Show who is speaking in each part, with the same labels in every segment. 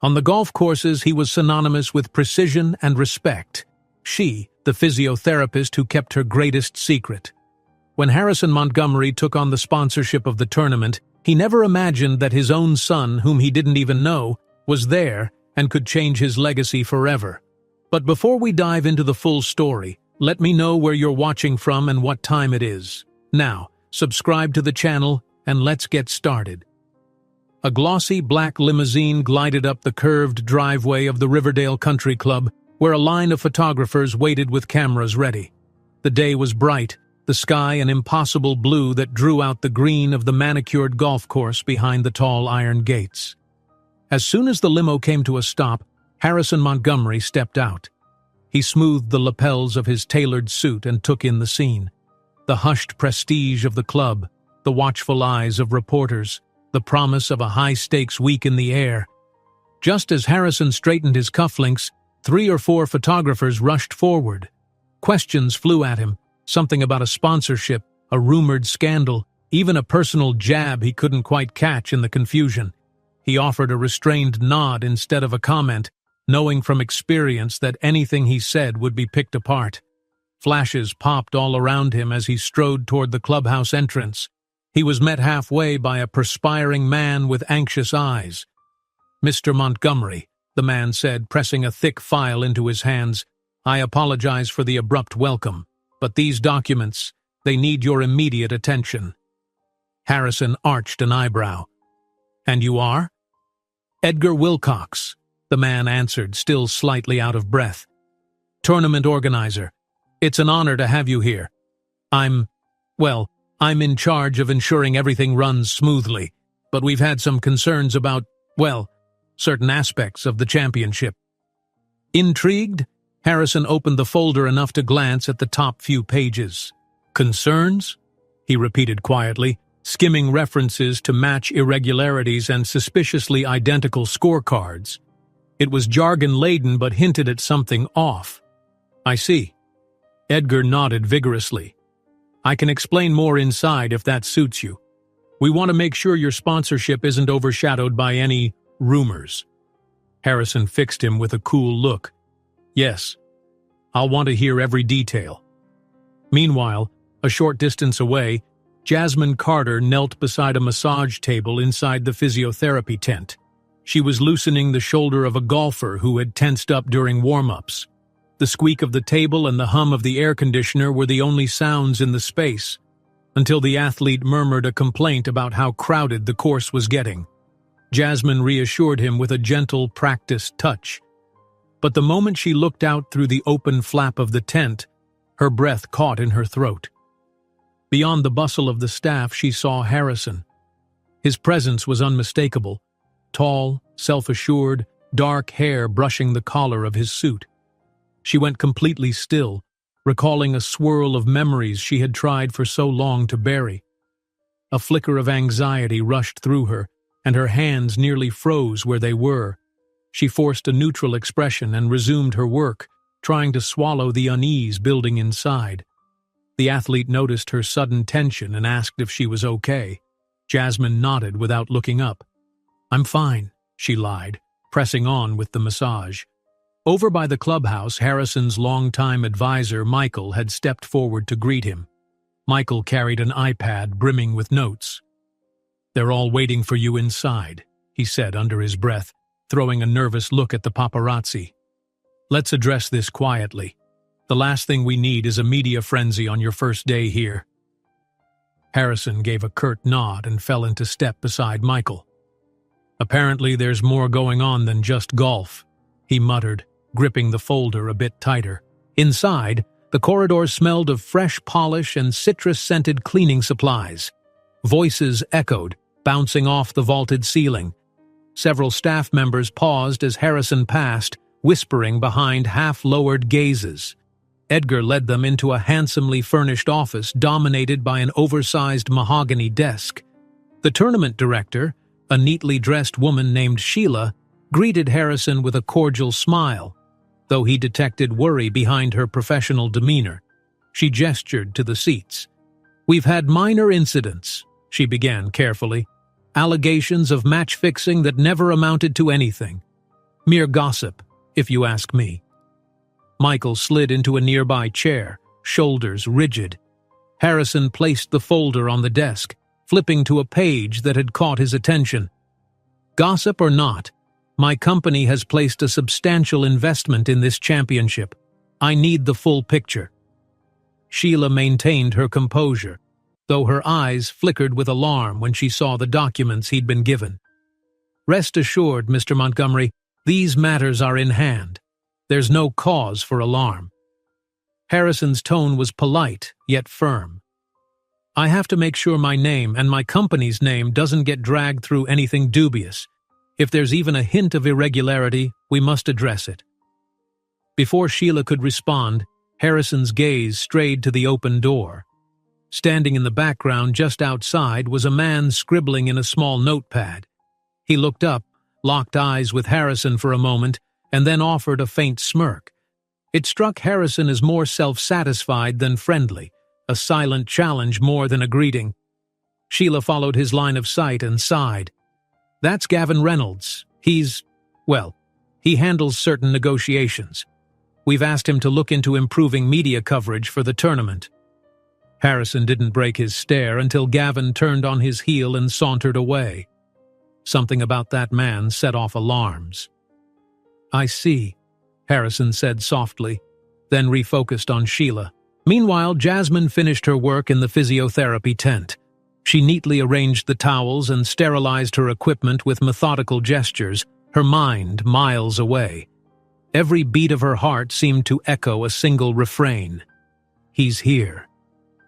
Speaker 1: On the golf courses, he was synonymous with precision and respect. She, the physiotherapist who kept her greatest secret. When Harrison Montgomery took on the sponsorship of the tournament, he never imagined that his own son, whom he didn't even know, was there and could change his legacy forever. But before we dive into the full story, let me know where you're watching from and what time it is. Now, subscribe to the channel and let's get started. A glossy black limousine glided up the curved driveway of the Riverdale Country Club, where a line of photographers waited with cameras ready. The day was bright, the sky an impossible blue that drew out the green of the manicured golf course behind the tall iron gates. As soon as the limo came to a stop, Harrison Montgomery stepped out. He smoothed the lapels of his tailored suit and took in the scene. The hushed prestige of the club, the watchful eyes of reporters, the promise of a high-stakes week in the air. Just as Harrison straightened his cufflinks, 3 or 4 photographers rushed forward. Questions flew at him, something about a sponsorship, a rumored scandal, even a personal jab he couldn't quite catch in the confusion. He offered a restrained nod instead of a comment, knowing from experience that anything he said would be picked apart. Flashes popped all around him as he strode toward the clubhouse entrance. He was met halfway by a perspiring man with anxious eyes. "Mr. Montgomery," the man said, pressing a thick file into his hands, "I apologize for the abrupt welcome, but these documents, they need your immediate attention." Harrison arched an eyebrow. "And you are?" "Edgar Wilcox," the man answered, still slightly out of breath. "Tournament organizer. It's an honor to have you here. I'm in charge of ensuring everything runs smoothly, but we've had some concerns about, certain aspects of the championship." Intrigued, Harrison opened the folder enough to glance at the top few pages. "Concerns?" he repeated quietly, skimming references to match irregularities and suspiciously identical scorecards. It was jargon-laden but hinted at something off. "I see." Edgar nodded vigorously. "I can explain more inside if that suits you. We want to make sure your sponsorship isn't overshadowed by any rumors." Harrison fixed him with a cool look. "Yes, I'll want to hear every detail." Meanwhile, a short distance away, Jasmine Carter knelt beside a massage table inside the physiotherapy tent. She was loosening the shoulder of a golfer who had tensed up during warm-ups. The squeak of the table and the hum of the air conditioner were the only sounds in the space, until the athlete murmured a complaint about how crowded the course was getting. Jasmine reassured him with a gentle, practiced touch. But the moment she looked out through the open flap of the tent, her breath caught in her throat. Beyond the bustle of the staff, she saw Harrison. His presence was unmistakable. Tall, self-assured, dark hair brushing the collar of his suit. She went completely still, recalling a swirl of memories she had tried for so long to bury. A flicker of anxiety rushed through her, and her hands nearly froze where they were. She forced a neutral expression and resumed her work, trying to swallow the unease building inside. The athlete noticed her sudden tension and asked if she was okay. Jasmine nodded without looking up. "I'm fine," she lied, pressing on with the massage. Over by the clubhouse, Harrison's longtime advisor, Michael, had stepped forward to greet him. Michael carried an iPad brimming with notes. "They're all waiting for you inside," he said under his breath, throwing a nervous look at the paparazzi. "Let's address this quietly. The last thing we need is a media frenzy on your first day here." Harrison gave a curt nod and fell into step beside Michael. "Apparently there's more going on than just golf," he muttered, gripping the folder a bit tighter. Inside, the corridors smelled of fresh polish and citrus-scented cleaning supplies. Voices echoed, bouncing off the vaulted ceiling. Several staff members paused as Harrison passed, whispering behind half-lowered gazes. Edgar led them into a handsomely furnished office dominated by an oversized mahogany desk. The tournament director, a neatly dressed woman named Sheila, greeted Harrison with a cordial smile, though he detected worry behind her professional demeanor. She gestured to the seats. "We've had minor incidents," she began carefully. "Allegations of match-fixing that never amounted to anything. Mere gossip, if you ask me. Michael slid into a nearby chair, shoulders rigid. Harrison placed the folder on the desk, flipping to a page that had caught his attention. Gossip or not, my company has placed a substantial investment in this championship. I need the full picture. Sheila maintained her composure, though her eyes flickered with alarm when she saw the documents he'd been given. Rest assured, Mr. Montgomery, these matters are in hand. There's no cause for alarm. Harrison's tone was polite, yet firm. I have to make sure my name and my company's name doesn't get dragged through anything dubious. If there's even a hint of irregularity, we must address it. Before Sheila could respond, Harrison's gaze strayed to the open door. Standing in the background just outside was a man scribbling in a small notepad. He looked up, locked eyes with Harrison for a moment, and then offered a faint smirk. It struck Harrison as more self-satisfied than friendly, a silent challenge more than a greeting. Sheila followed his line of sight and sighed. That's Gavin Reynolds. He handles certain negotiations. We've asked him to look into improving media coverage for the tournament. Harrison didn't break his stare until Gavin turned on his heel and sauntered away. Something about that man set off alarms. I see, Harrison said softly, then refocused on Sheila. Meanwhile, Jasmine finished her work in the physiotherapy tent. She neatly arranged the towels and sterilized her equipment with methodical gestures, her mind miles away. Every beat of her heart seemed to echo a single refrain. He's here.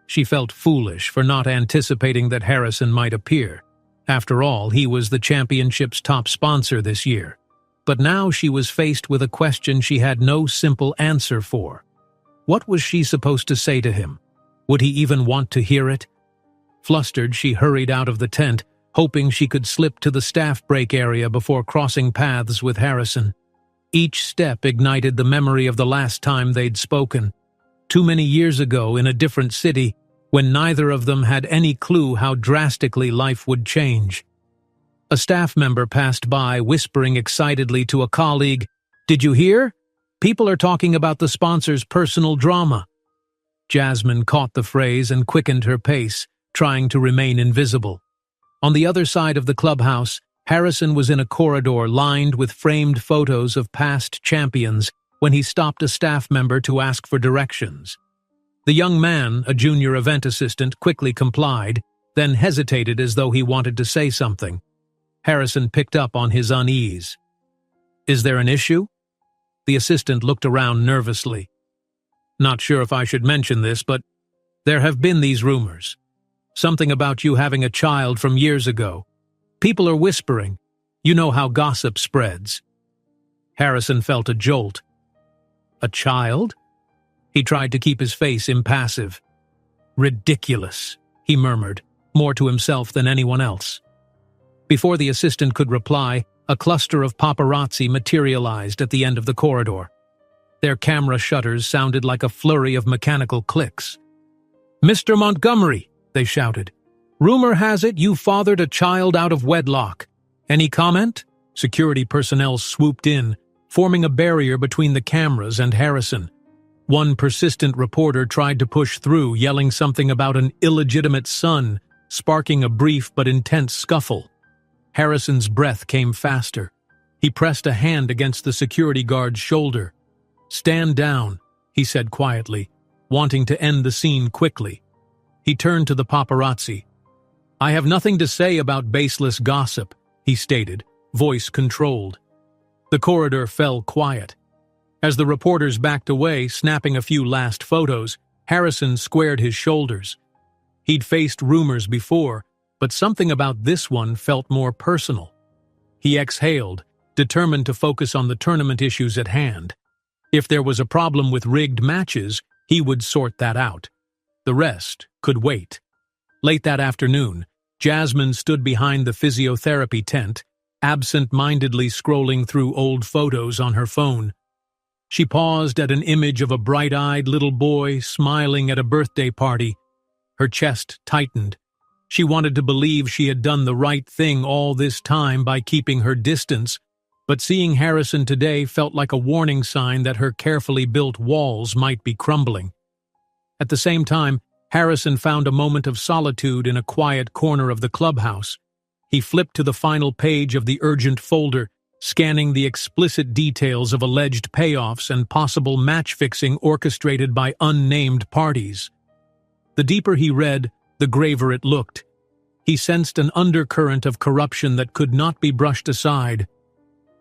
Speaker 1: She felt foolish for not anticipating that Harrison might appear. After all, he was the championship's top sponsor this year. But now she was faced with a question she had no simple answer for. What was she supposed to say to him? Would he even want to hear it? Flustered, she hurried out of the tent, hoping she could slip to the staff break area before crossing paths with Harrison. Each step ignited the memory of the last time they'd spoken. Too many years ago in a different city, when neither of them had any clue how drastically life would change. A staff member passed by, whispering excitedly to a colleague, "Did you hear? People are talking about the sponsor's personal drama." Jasmine caught the phrase and quickened her pace, trying to remain invisible. On the other side of the clubhouse, Harrison was in a corridor lined with framed photos of past champions when he stopped a staff member to ask for directions. The young man, a junior event assistant, quickly complied, then hesitated as though he wanted to say something. Harrison picked up on his unease. "Is there an issue?" The assistant looked around nervously. "Not sure if I should mention this, but there have been these rumors. Something about you having a child from years ago. People are whispering. You know how gossip spreads." Harrison felt a jolt. "A child?" He tried to keep his face impassive. "Ridiculous," he murmured, more to himself than anyone else. Before the assistant could reply, a cluster of paparazzi materialized at the end of the corridor. Their camera shutters sounded like a flurry of mechanical clicks. "Mr. Montgomery," they shouted. "Rumor has it you fathered a child out of wedlock. Any comment?" Security personnel swooped in, forming a barrier between the cameras and Harrison. One persistent reporter tried to push through, yelling something about an illegitimate son, sparking a brief but intense scuffle. Harrison's breath came faster. He pressed a hand against the security guard's shoulder. "Stand down," he said quietly, wanting to end the scene quickly. He turned to the paparazzi. "I have nothing to say about baseless gossip," he stated, voice controlled. The corridor fell quiet. As the reporters backed away, snapping a few last photos, Harrison squared his shoulders. He'd faced rumors before, but something about this one felt more personal. He exhaled, determined to focus on the tournament issues at hand. If there was a problem with rigged matches, he would sort that out. The rest could wait. Late that afternoon, Jasmine stood behind the physiotherapy tent, absent-mindedly scrolling through old photos on her phone. She paused at an image of a bright-eyed little boy smiling at a birthday party. Her chest tightened. She wanted to believe she had done the right thing all this time by keeping her distance, But seeing Harrison today felt like a warning sign that her carefully built walls might be crumbling. At the same time, Harrison found a moment of solitude in a quiet corner of the clubhouse. He flipped to the final page of the urgent folder, scanning the explicit details of alleged payoffs and possible match-fixing orchestrated by unnamed parties. The deeper he read, the graver it looked. He sensed an undercurrent of corruption that could not be brushed aside.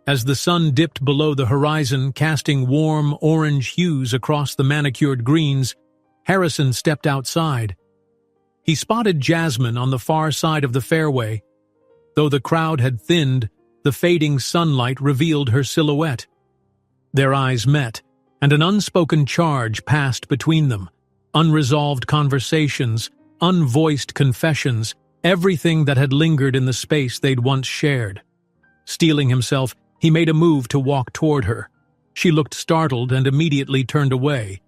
Speaker 1: As the sun dipped below the horizon, casting warm orange hues across the manicured greens, Harrison stepped outside. He spotted Jasmine on the far side of the fairway. Though the crowd had thinned, the fading sunlight revealed her silhouette. Their eyes met, and an unspoken charge passed between them. Unresolved conversations, unvoiced confessions, everything that had lingered in the space they'd once shared. Steeling himself, he made a move to walk toward her. She looked startled and immediately turned away,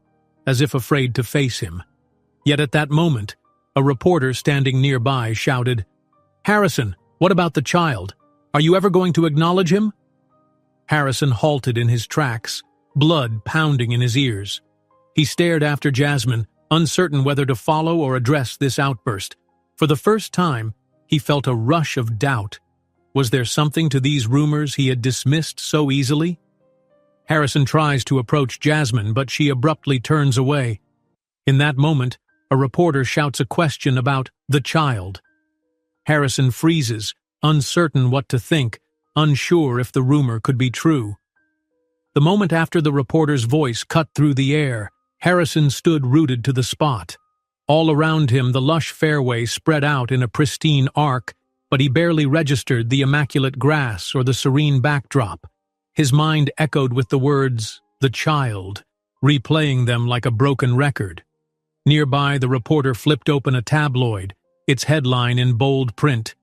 Speaker 1: as if afraid to face him. Yet at that moment, a reporter standing nearby shouted, "Harrison, what about the child? Are you ever going to acknowledge him?" Harrison halted in his tracks, blood pounding in his ears. He stared after Jasmine, uncertain whether to follow or address this outburst. For the first time, he felt a rush of doubt. Was there something to these rumors he had dismissed so easily? Harrison tries to approach Jasmine, but she abruptly turns away. In that moment, a reporter shouts a question about the child. Harrison freezes, uncertain what to think, unsure if the rumor could be true. The moment after the reporter's voice cut through the air, Harrison stood rooted to the spot. All around him, the lush fairway spread out in a pristine arc, but he barely registered the immaculate grass or the serene backdrop. His mind echoed with the words, "the child," replaying them like a broken record. Nearby, the reporter flipped open a tabloid, its headline in bold print,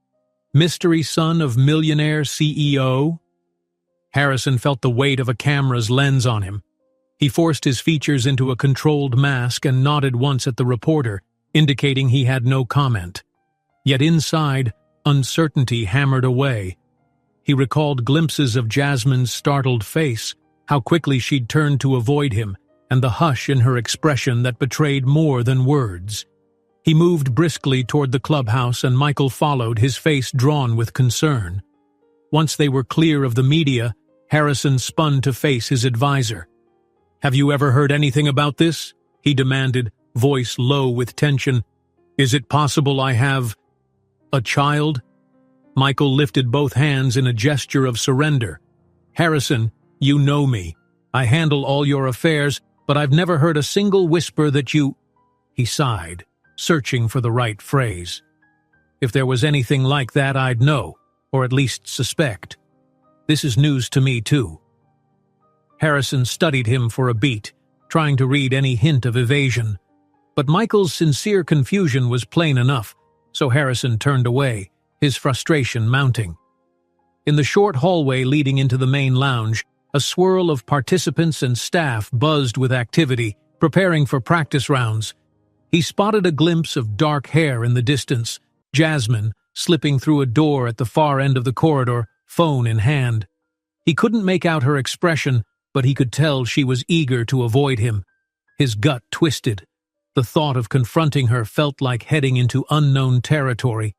Speaker 1: "Mystery Son of Millionaire CEO?" Harrison felt the weight of a camera's lens on him. He forced his features into a controlled mask and nodded once at the reporter, indicating he had no comment. Yet inside, uncertainty hammered away. He recalled glimpses of Jasmine's startled face, how quickly she'd turned to avoid him, and the hush in her expression that betrayed more than words. He moved briskly toward the clubhouse, and Michael followed, his face drawn with concern. Once they were clear of the media, Harrison spun to face his advisor. "Have you ever heard anything about this?" he demanded, voice low with tension. "Is it possible I have a child?" Michael lifted both hands in a gesture of surrender. "Harrison, you know me. I handle all your affairs, but I've never heard a single whisper that you—" He sighed, searching for the right phrase. "If there was anything like that, I'd know, or at least suspect. This is news to me, too." Harrison studied him for a beat, trying to read any hint of evasion. But Michael's sincere confusion was plain enough, so Harrison turned away, his frustration mounting. In the short hallway leading into the main lounge, a swirl of participants and staff buzzed with activity, preparing for practice rounds. He spotted a glimpse of dark hair in the distance, Jasmine slipping through a door at the far end of the corridor, phone in hand. He couldn't make out her expression, but he could tell she was eager to avoid him. His gut twisted. The thought of confronting her felt like heading into unknown territory.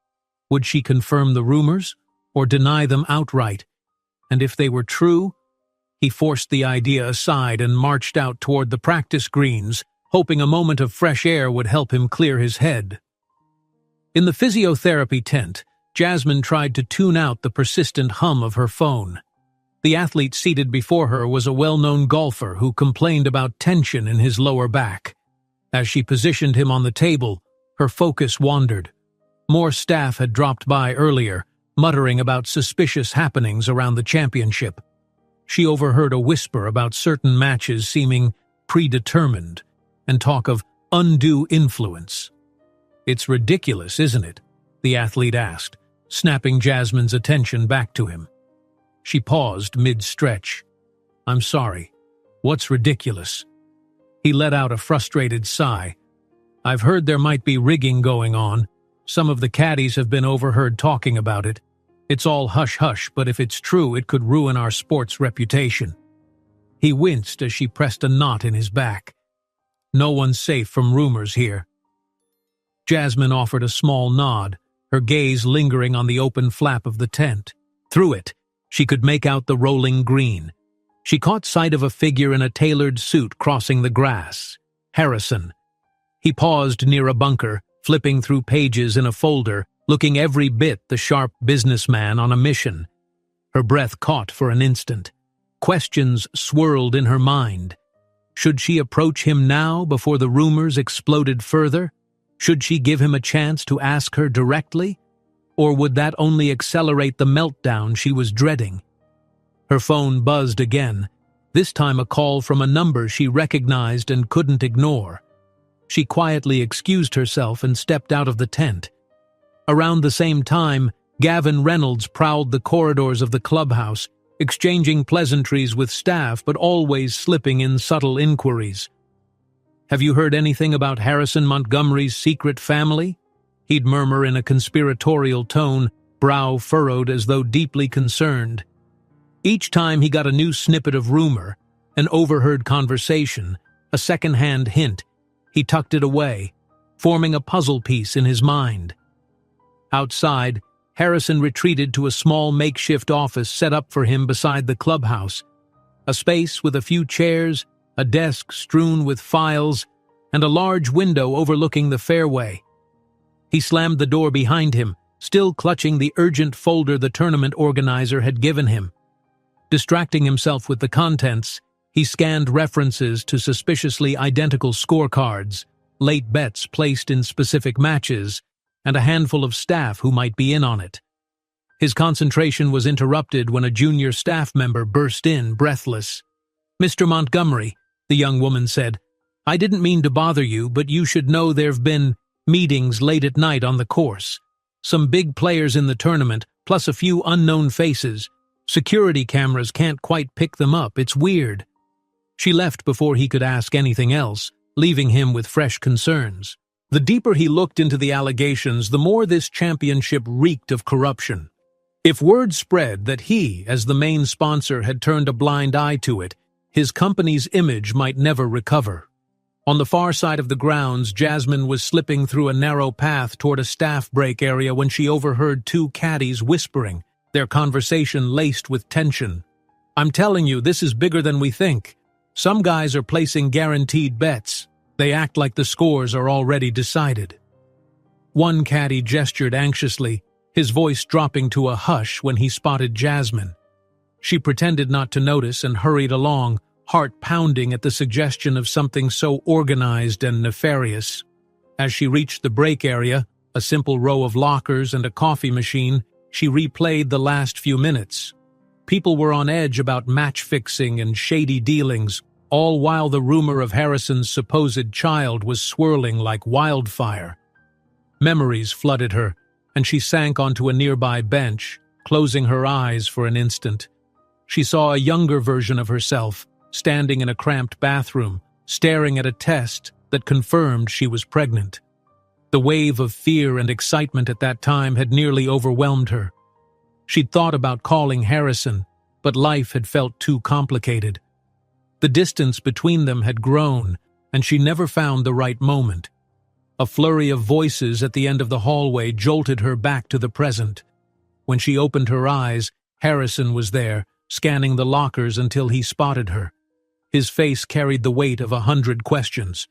Speaker 1: Would she confirm the rumors, or deny them outright? And if they were true? He forced the idea aside and marched out toward the practice greens, hoping a moment of fresh air would help him clear his head. In the physiotherapy tent, Jasmine tried to tune out the persistent hum of her phone. The athlete seated before her was a well-known golfer who complained about tension in his lower back. As she positioned him on the table, her focus wandered. More staff had dropped by earlier, muttering about suspicious happenings around the championship. She overheard a whisper about certain matches seeming predetermined, and talk of undue influence. "It's ridiculous, isn't it?" the athlete asked, snapping Jasmine's attention back to him. She paused mid-stretch. "I'm sorry. What's ridiculous?" He let out a frustrated sigh. "I've heard there might be rigging going on. Some of the caddies have been overheard talking about it. It's all hush-hush, but if it's true, it could ruin our sport's reputation." He winced as she pressed a knot in his back. "No one's safe from rumors here." Jasmine offered a small nod, her gaze lingering on the open flap of the tent. Through it, she could make out the rolling green. She caught sight of a figure in a tailored suit crossing the grass. Harrison. He paused near a bunker, flipping through pages in a folder, looking every bit the sharp businessman on a mission. Her breath caught for an instant. Questions swirled in her mind. Should she approach him now before the rumors exploded further? Should she give him a chance to ask her directly? Or would that only accelerate the meltdown she was dreading? Her phone buzzed again, this time a call from a number she recognized and couldn't ignore. She quietly excused herself and stepped out of the tent. Around the same time, Gavin Reynolds prowled the corridors of the clubhouse, exchanging pleasantries with staff but always slipping in subtle inquiries. "Have you heard anything about Harrison Montgomery's secret family?" He'd murmur in a conspiratorial tone, brow furrowed as though deeply concerned. Each time he got a new snippet of rumor, an overheard conversation, a second-hand hint, he tucked it away, forming a puzzle piece in his mind. Outside, Harrison retreated to a small makeshift office set up for him beside the clubhouse, a space with a few chairs, a desk strewn with files, and a large window overlooking the fairway. He slammed the door behind him, still clutching the urgent folder the tournament organizer had given him. Distracting himself with the contents, he scanned references to suspiciously identical scorecards, late bets placed in specific matches, and a handful of staff who might be in on it. His concentration was interrupted when a junior staff member burst in, breathless. "Mr. Montgomery," the young woman said, "I didn't mean to bother you, but you should know there've been meetings late at night on the course. Some big players in the tournament, plus a few unknown faces. Security cameras can't quite pick them up. It's weird." She left before he could ask anything else, leaving him with fresh concerns. The deeper he looked into the allegations, the more this championship reeked of corruption. If word spread that he, as the main sponsor, had turned a blind eye to it, his company's image might never recover. On the far side of the grounds, Jasmine was slipping through a narrow path toward a staff break area when she overheard two caddies whispering, their conversation laced with tension. "I'm telling you, this is bigger than we think. Some guys are placing guaranteed bets. They act like the scores are already decided." One caddy gestured anxiously, his voice dropping to a hush when he spotted Jasmine. She pretended not to notice and hurried along, heart pounding at the suggestion of something so organized and nefarious. As she reached the break area, a simple row of lockers and a coffee machine, she replayed the last few minutes. People were on edge about match fixing and shady dealings, all while the rumor of Harrison's supposed child was swirling like wildfire. Memories flooded her, and she sank onto a nearby bench, closing her eyes for an instant. She saw a younger version of herself, standing in a cramped bathroom, staring at a test that confirmed she was pregnant. The wave of fear and excitement at that time had nearly overwhelmed her. She'd thought about calling Harrison, but life had felt too complicated. The distance between them had grown, and she never found the right moment. A flurry of voices at the end of the hallway jolted her back to the present. When she opened her eyes, Harrison was there, scanning the lockers until he spotted her. His face carried the weight of 100 questions.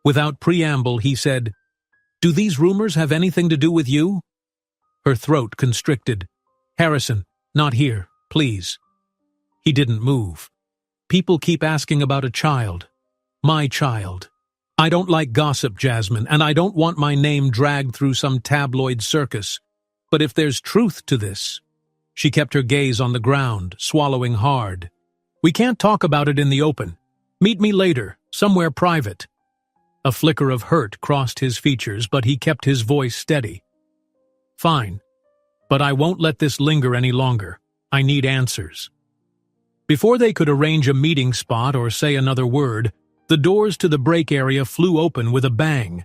Speaker 1: Without preamble, he said, "Do these rumors have anything to do with you?" Her throat constricted. "Harrison, not here, please." He didn't move. "People keep asking about a child. My child. I don't like gossip, Jasmine, and I don't want my name dragged through some tabloid circus. But if there's truth to this..." She kept her gaze on the ground, swallowing hard. "We can't talk about it in the open. Meet me later, somewhere private." A flicker of hurt crossed his features, but he kept his voice steady. "Fine. But I won't let this linger any longer. I need answers." Before they could arrange a meeting spot or say another word, the doors to the break area flew open with a bang.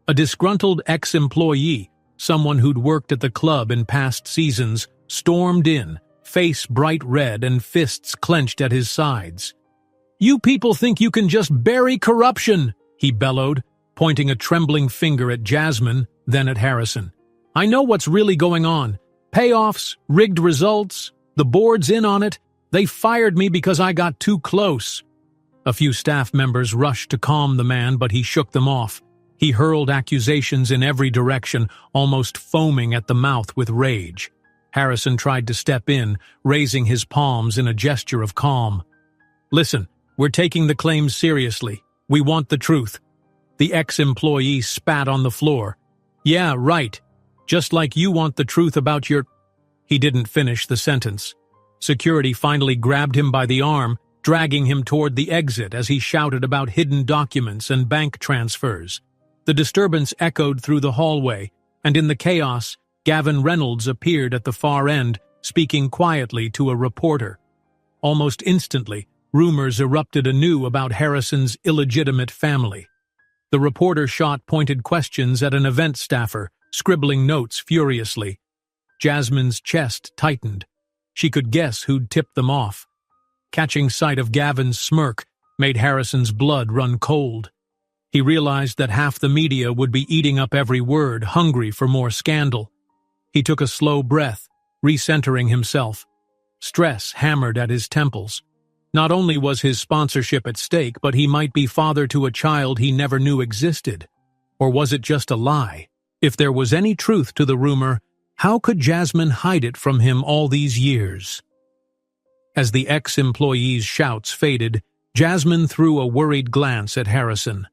Speaker 1: A disgruntled ex-employee, someone who'd worked at the club in past seasons, stormed in, face bright red and fists clenched at his sides. "You people think you can just bury corruption," he bellowed, pointing a trembling finger at Jasmine, then at Harrison. "I know what's really going on. Payoffs, rigged results, the board's in on it. They fired me because I got too close." A few staff members rushed to calm the man, but he shook them off. He hurled accusations in every direction, almost foaming at the mouth with rage. Harrison tried to step in, raising his palms in a gesture of calm. "Listen, we're taking the claims seriously. We want the truth." The ex-employee spat on the floor. "Yeah, right. Just like you want the truth about your—" He didn't finish the sentence. Security finally grabbed him by the arm, dragging him toward the exit as he shouted about hidden documents and bank transfers. The disturbance echoed through the hallway, and in the chaos, Gavin Reynolds appeared at the far end, speaking quietly to a reporter. Almost instantly, rumors erupted anew about Harrison's illegitimate family. The reporter shot pointed questions at an event staffer, scribbling notes furiously. Jasmine's chest tightened. She could guess who'd tipped them off. Catching sight of Gavin's smirk made Harrison's blood run cold. He realized that half the media would be eating up every word, hungry for more scandal. He took a slow breath, recentering himself. Stress hammered at his temples. Not only was his sponsorship at stake, but he might be father to a child he never knew existed. Or was it just a lie? If there was any truth to the rumor, how could Jasmine hide it from him all these years? As the ex-employee's shouts faded, Jasmine threw a worried glance at Harrison.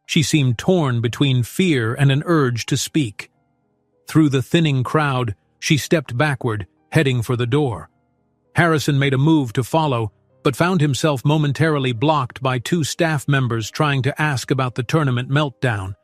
Speaker 1: She seemed torn between fear and an urge to speak. Through the thinning crowd, she stepped backward, heading for the door. Harrison made a move to follow, but found himself momentarily blocked by two staff members trying to ask about the tournament meltdown.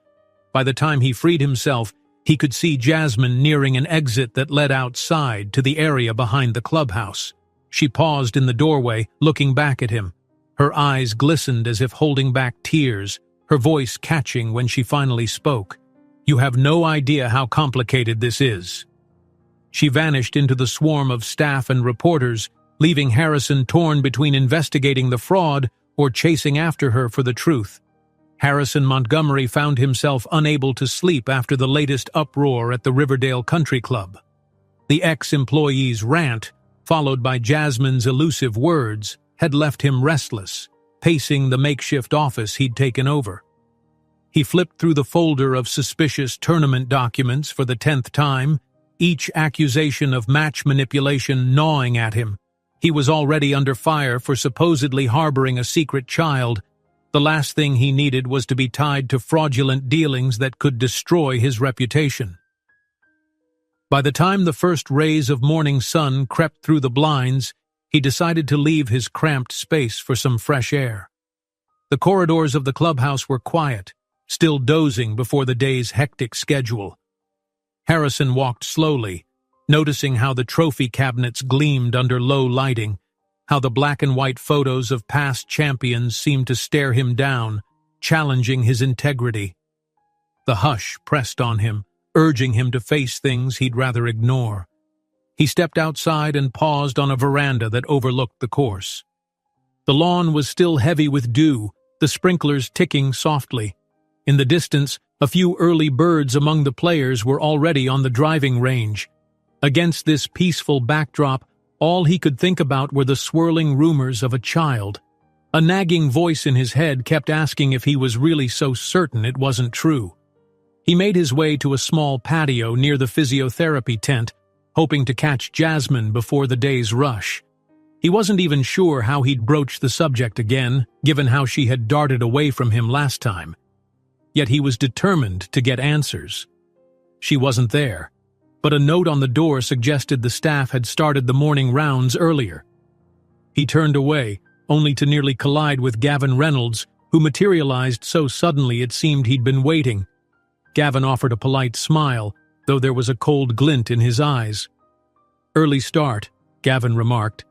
Speaker 1: By the time he freed himself, he could see Jasmine nearing an exit that led outside to the area behind the clubhouse. She paused in the doorway, looking back at him. Her eyes glistened as if holding back tears, her voice catching when she finally spoke. "You have no idea how complicated this is." She vanished into the swarm of staff and reporters, leaving Harrison torn between investigating the fraud or chasing after her for the truth. Harrison Montgomery found himself unable to sleep after the latest uproar at the Riverdale Country Club. The ex-employee's rant, followed by Jasmine's elusive words, had left him restless, pacing the makeshift office he'd taken over. He flipped through the folder of suspicious tournament documents for the 10th time, each accusation of match manipulation gnawing at him. He was already under fire for supposedly harboring a secret child. The last thing he needed was to be tied to fraudulent dealings that could destroy his reputation. By the time the first rays of morning sun crept through the blinds, he decided to leave his cramped space for some fresh air. The corridors of the clubhouse were quiet, still dozing before the day's hectic schedule. Harrison walked slowly, noticing how the trophy cabinets gleamed under low lighting, how the black and white photos of past champions seemed to stare him down, challenging his integrity. The hush pressed on him, urging him to face things he'd rather ignore. He stepped outside and paused on a veranda that overlooked the course. The lawn was still heavy with dew, the sprinklers ticking softly. In the distance, a few early birds among the players were already on the driving range. Against this peaceful backdrop, all he could think about were the swirling rumors of a child. A nagging voice in his head kept asking if he was really so certain it wasn't true. He made his way to a small patio near the physiotherapy tent, hoping to catch Jasmine before the day's rush. He wasn't even sure how he'd broach the subject again, given how she had darted away from him last time. Yet he was determined to get answers. She wasn't there, but a note on the door suggested the staff had started the morning rounds earlier. He turned away, only to nearly collide with Gavin Reynolds, who materialized so suddenly it seemed he'd been waiting. Gavin offered a polite smile, though there was a cold glint in his eyes. "Early start," Gavin remarked.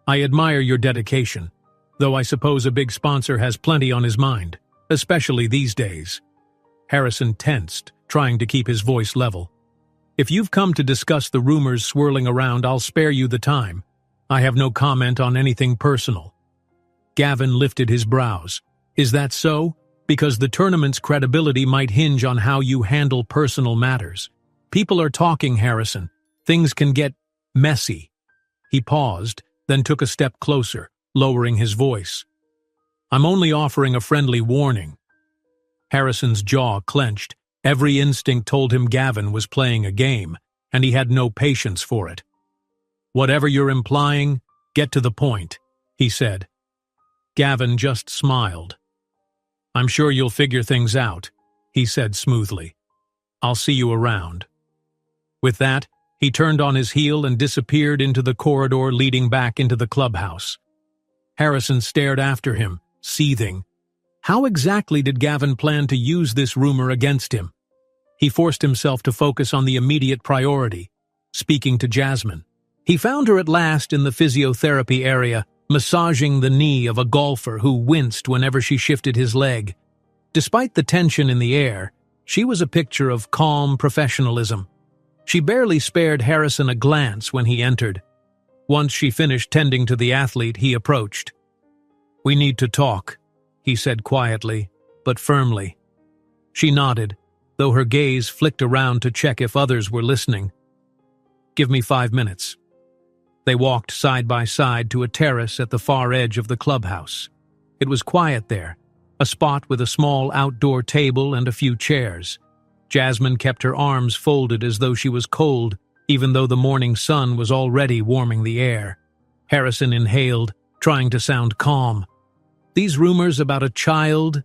Speaker 1: "I admire your dedication, though I suppose a big sponsor has plenty on his mind, especially these days." Harrison tensed, trying to keep his voice level. If you've come to discuss the rumors swirling around, I'll spare you the time. I have no comment on anything personal. Gavin lifted his brows. Is that so? Because the tournament's credibility might hinge on how you handle personal matters. People are talking, Harrison. Things can get messy. He paused, then took a step closer, lowering his voice. I'm only offering a friendly warning. Harrison's jaw clenched. Every instinct told him Gavin was playing a game, and he had no patience for it. Whatever you're implying, get to the point, he said. Gavin just smiled. I'm sure you'll figure things out, he said smoothly. I'll see you around. With that, he turned on his heel and disappeared into the corridor leading back into the clubhouse. Harrison stared after him, seething. How exactly did Gavin plan to use this rumor against him? He forced himself to focus on the immediate priority, speaking to Jasmine. He found her at last in the physiotherapy area, massaging the knee of a golfer who winced whenever she shifted his leg. Despite the tension in the air, she was a picture of calm professionalism. She barely spared Harrison a glance when he entered. Once she finished tending to the athlete, he approached. We need to talk, he said quietly, but firmly. She nodded, though her gaze flicked around to check if others were listening. Give me 5 minutes. They walked side by side to a terrace at the far edge of the clubhouse. It was quiet there, a spot with a small outdoor table and a few chairs. Jasmine kept her arms folded as though she was cold, even though the morning sun was already warming the air. Harrison inhaled, trying to sound calm. These rumors about a child,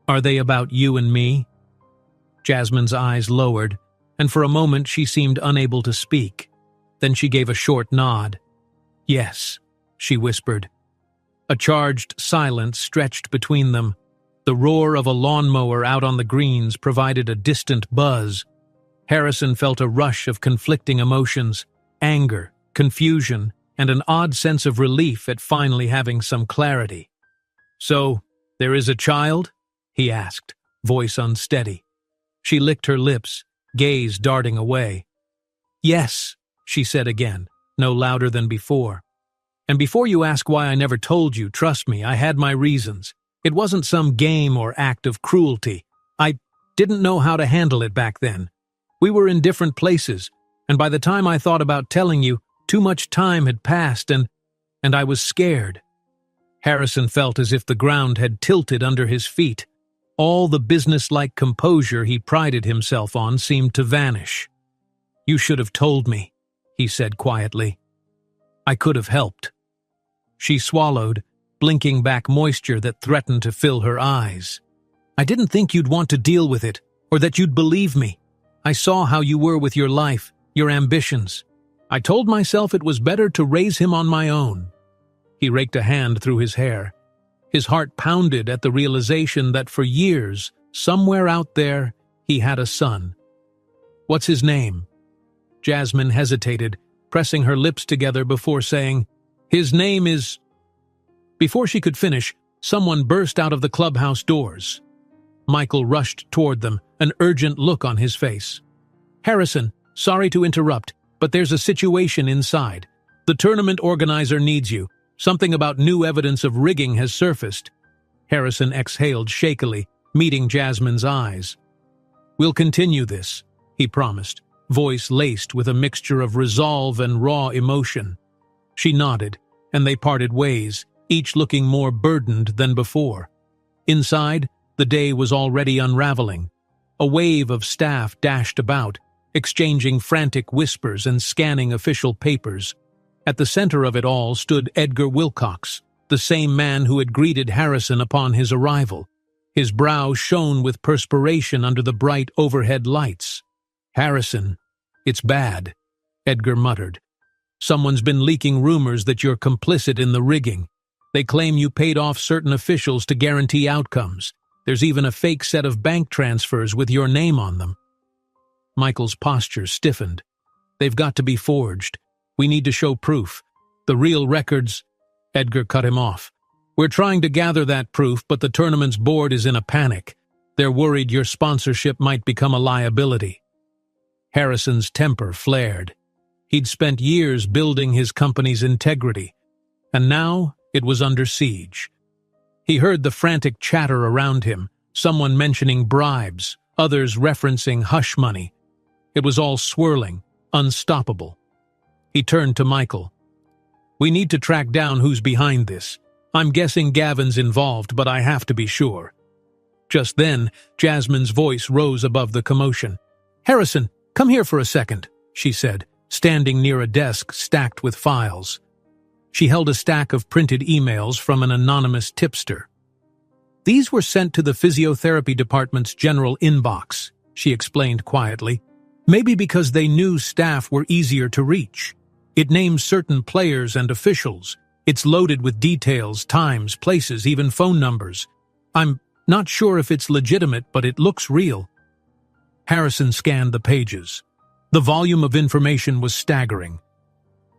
Speaker 1: are they about you and me? Jasmine's eyes lowered, and for a moment she seemed unable to speak. Then she gave a short nod. Yes, she whispered. A charged silence stretched between them. The roar of a lawnmower out on the greens provided a distant buzz. Harrison felt a rush of conflicting emotions, anger, confusion, and an odd sense of relief at finally having some clarity. So, there is a child? He asked, voice unsteady. She licked her lips, gaze darting away. Yes, she said again, no louder than before. And before you ask why I never told you, trust me, I had my reasons. It wasn't some game or act of cruelty. I didn't know how to handle it back then. We were in different places, and by the time I thought about telling you, too much time had passed and I was scared. Harrison felt as if the ground had tilted under his feet. All the businesslike composure he prided himself on seemed to vanish. You should have told me, he said quietly. I could have helped. She swallowed, blinking back moisture that threatened to fill her eyes. I didn't think you'd want to deal with it, or that you'd believe me. I saw how you were with your life, your ambitions. I told myself it was better to raise him on my own. He raked a hand through his hair. His heart pounded at the realization that for years, somewhere out there, he had a son. What's his name? Jasmine hesitated, pressing her lips together before saying, His name is... Before she could finish, someone burst out of the clubhouse doors. Michael rushed toward them, an urgent look on his face. Harrison, sorry to interrupt, but there's a situation inside. The tournament organizer needs you. Something about new evidence of rigging has surfaced. Harrison exhaled shakily, meeting Jasmine's eyes. We'll continue this, he promised, voice laced with a mixture of resolve and raw emotion. She nodded, and they parted ways, each looking more burdened than before. Inside, the day was already unraveling. A wave of staff dashed about, exchanging frantic whispers and scanning official papers. At the center of it all stood Edgar Wilcox, the same man who had greeted Harrison upon his arrival. His brow shone with perspiration under the bright overhead lights. Harrison, it's bad, Edgar muttered. Someone's been leaking rumors that you're complicit in the rigging. They claim you paid off certain officials to guarantee outcomes. There's even a fake set of bank transfers with your name on them. Michael's posture stiffened. They've got to be forged. We need to show proof. The real records... Edgar cut him off. We're trying to gather that proof, but the tournament's board is in a panic. They're worried your sponsorship might become a liability. Harrison's temper flared. He'd spent years building his company's integrity, and now it was under siege. He heard the frantic chatter around him, someone mentioning bribes, others referencing hush money. It was all swirling, unstoppable. He turned to Michael. "We need to track down who's behind this. I'm guessing Gavin's involved, but I have to be sure." Just then, Jasmine's voice rose above the commotion. "Harrison, come here for a second," she said, standing near a desk stacked with files. She held a stack of printed emails from an anonymous tipster. "These were sent to the physiotherapy department's general inbox," she explained quietly. "Maybe because they knew staff were easier to reach. It names certain players and officials. It's loaded with details, times, places, even phone numbers. I'm not sure if it's legitimate, but it looks real." Harrison scanned the pages. The volume of information was staggering.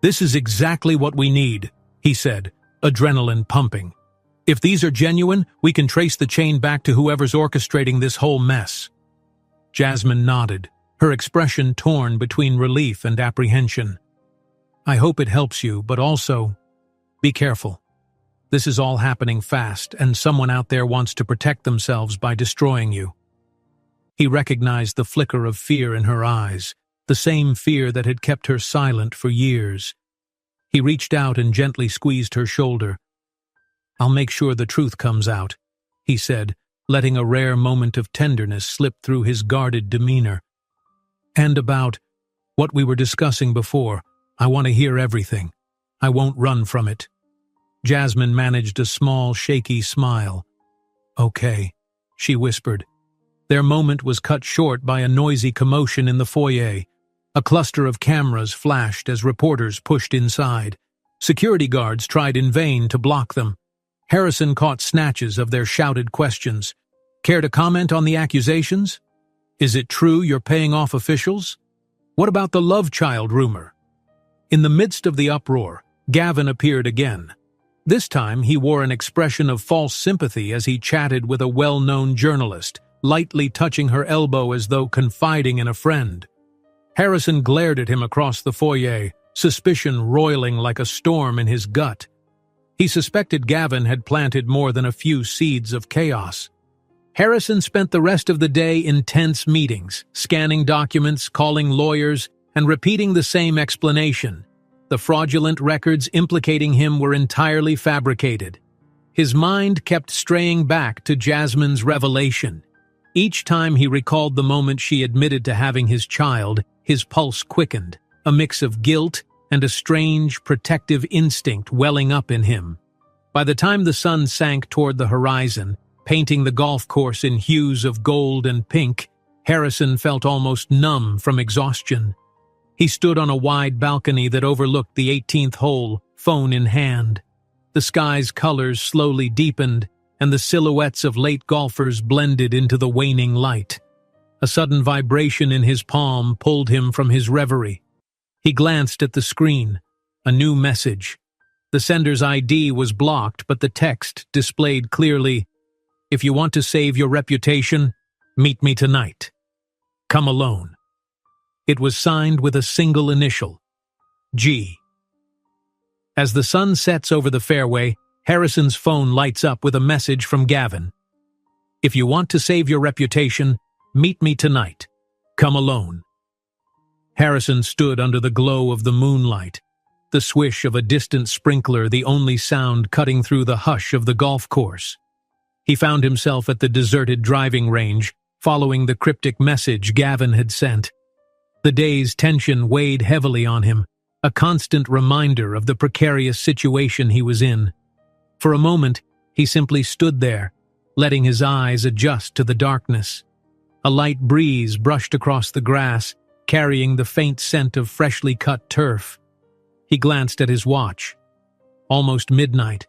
Speaker 1: "This is exactly what we need," he said, adrenaline pumping. "If these are genuine, we can trace the chain back to whoever's orchestrating this whole mess." Jasmine nodded, her expression torn between relief and apprehension. "I hope it helps you, but also, be careful. This is all happening fast, and someone out there wants to protect themselves by destroying you." He recognized the flicker of fear in her eyes, the same fear that had kept her silent for years. He reached out and gently squeezed her shoulder. "I'll make sure the truth comes out," he said, letting a rare moment of tenderness slip through his guarded demeanor. "And about what we were discussing before, I want to hear everything. I won't run from it." Jasmine managed a small, shaky smile. "Okay," she whispered. Their moment was cut short by a noisy commotion in the foyer. A cluster of cameras flashed as reporters pushed inside. Security guards tried in vain to block them. Harrison caught snatches of their shouted questions. "Care to comment on the accusations? Is it true you're paying off officials? What about the love child rumor?" In the midst of the uproar, Gavin appeared again. This time he wore an expression of false sympathy as he chatted with a well-known journalist, lightly touching her elbow as though confiding in a friend. Harrison glared at him across the foyer, suspicion roiling like a storm in his gut. He suspected Gavin had planted more than a few seeds of chaos. Harrison spent the rest of the day in tense meetings, scanning documents, calling lawyers, and repeating the same explanation. The fraudulent records implicating him were entirely fabricated. His mind kept straying back to Jasmine's revelation. Each time he recalled the moment she admitted to having his child, his pulse quickened, a mix of guilt and a strange, protective instinct welling up in him. By the time the sun sank toward the horizon, painting the golf course in hues of gold and pink, Harrison felt almost numb from exhaustion. He stood on a wide balcony that overlooked the 18th hole, phone in hand. The sky's colors slowly deepened, and the silhouettes of late golfers blended into the waning light. A sudden vibration in his palm pulled him from his reverie. He glanced at the screen. A new message. The sender's ID was blocked, but the text displayed clearly, "If you want to save your reputation, meet me tonight. Come alone." It was signed with a single initial, G. As the sun sets over the fairway, Harrison's phone lights up with a message from Gavin. "If you want to save your reputation, meet me tonight. Come alone." Harrison stood under the glow of the moonlight, the swish of a distant sprinkler the only sound cutting through the hush of the golf course. He found himself at the deserted driving range, following the cryptic message Gavin had sent. The day's tension weighed heavily on him, a constant reminder of the precarious situation he was in. For a moment, he simply stood there, letting his eyes adjust to the darkness. A light breeze brushed across the grass, carrying the faint scent of freshly cut turf. He glanced at his watch. Almost midnight.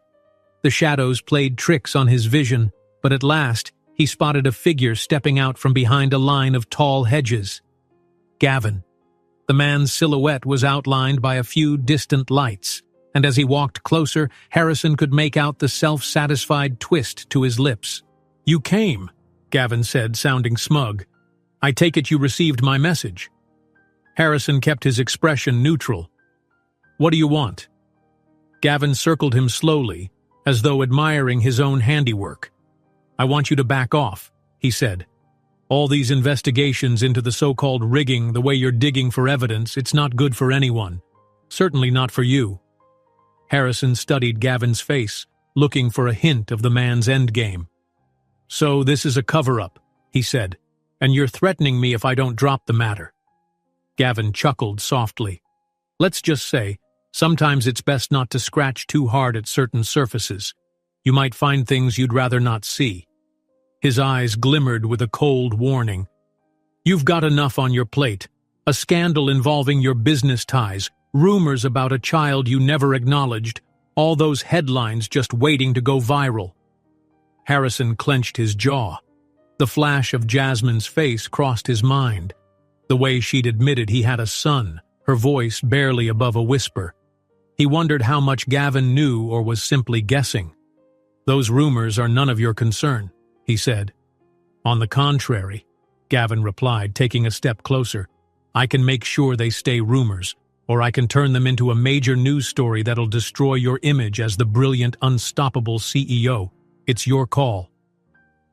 Speaker 1: The shadows played tricks on his vision, but at last he spotted a figure stepping out from behind a line of tall hedges. Gavin. The man's silhouette was outlined by a few distant lights, and as he walked closer, Harrison could make out the self-satisfied twist to his lips. "You came," Gavin said, sounding smug. "I take it you received my message." Harrison kept his expression neutral. "What do you want?" Gavin circled him slowly, as though admiring his own handiwork. "I want you to back off," he said. "All these investigations into the so-called rigging, the way you're digging for evidence, it's not good for anyone. Certainly not for you." Harrison studied Gavin's face, looking for a hint of the man's endgame. "So this is a cover-up," he said, "and you're threatening me if I don't drop the matter." Gavin chuckled softly. "Let's just say, sometimes it's best not to scratch too hard at certain surfaces. You might find things you'd rather not see." His eyes glimmered with a cold warning. "You've got enough on your plate. A scandal involving your business ties, rumors about a child you never acknowledged, all those headlines just waiting to go viral." Harrison clenched his jaw. The flash of Jasmine's face crossed his mind. The way she'd admitted he had a son, her voice barely above a whisper. He wondered how much Gavin knew or was simply guessing. "Those rumors are none of your concern," he said. "On the contrary," Gavin replied, taking a step closer. "I can make sure they stay rumors, or I can turn them into a major news story that'll destroy your image as the brilliant, unstoppable CEO. It's your call."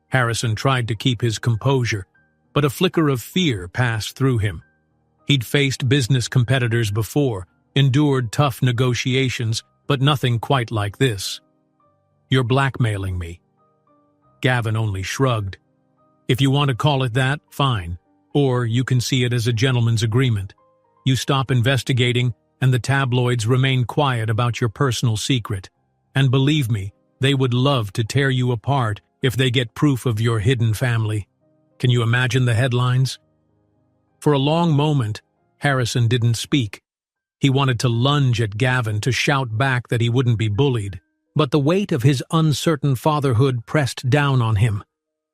Speaker 1: Harrison tried to keep his composure, but a flicker of fear passed through him. He'd faced business competitors before, endured tough negotiations, but nothing quite like this. "You're blackmailing me." Gavin only shrugged. "If you want to call it that, fine. Or you can see it as a gentleman's agreement. You stop investigating, and the tabloids remain quiet about your personal secret. And believe me, they would love to tear you apart if they get proof of your hidden family. Can you imagine the headlines?" For a long moment, Harrison didn't speak. He wanted to lunge at Gavin to shout back that he wouldn't be bullied, but the weight of his uncertain fatherhood pressed down on him.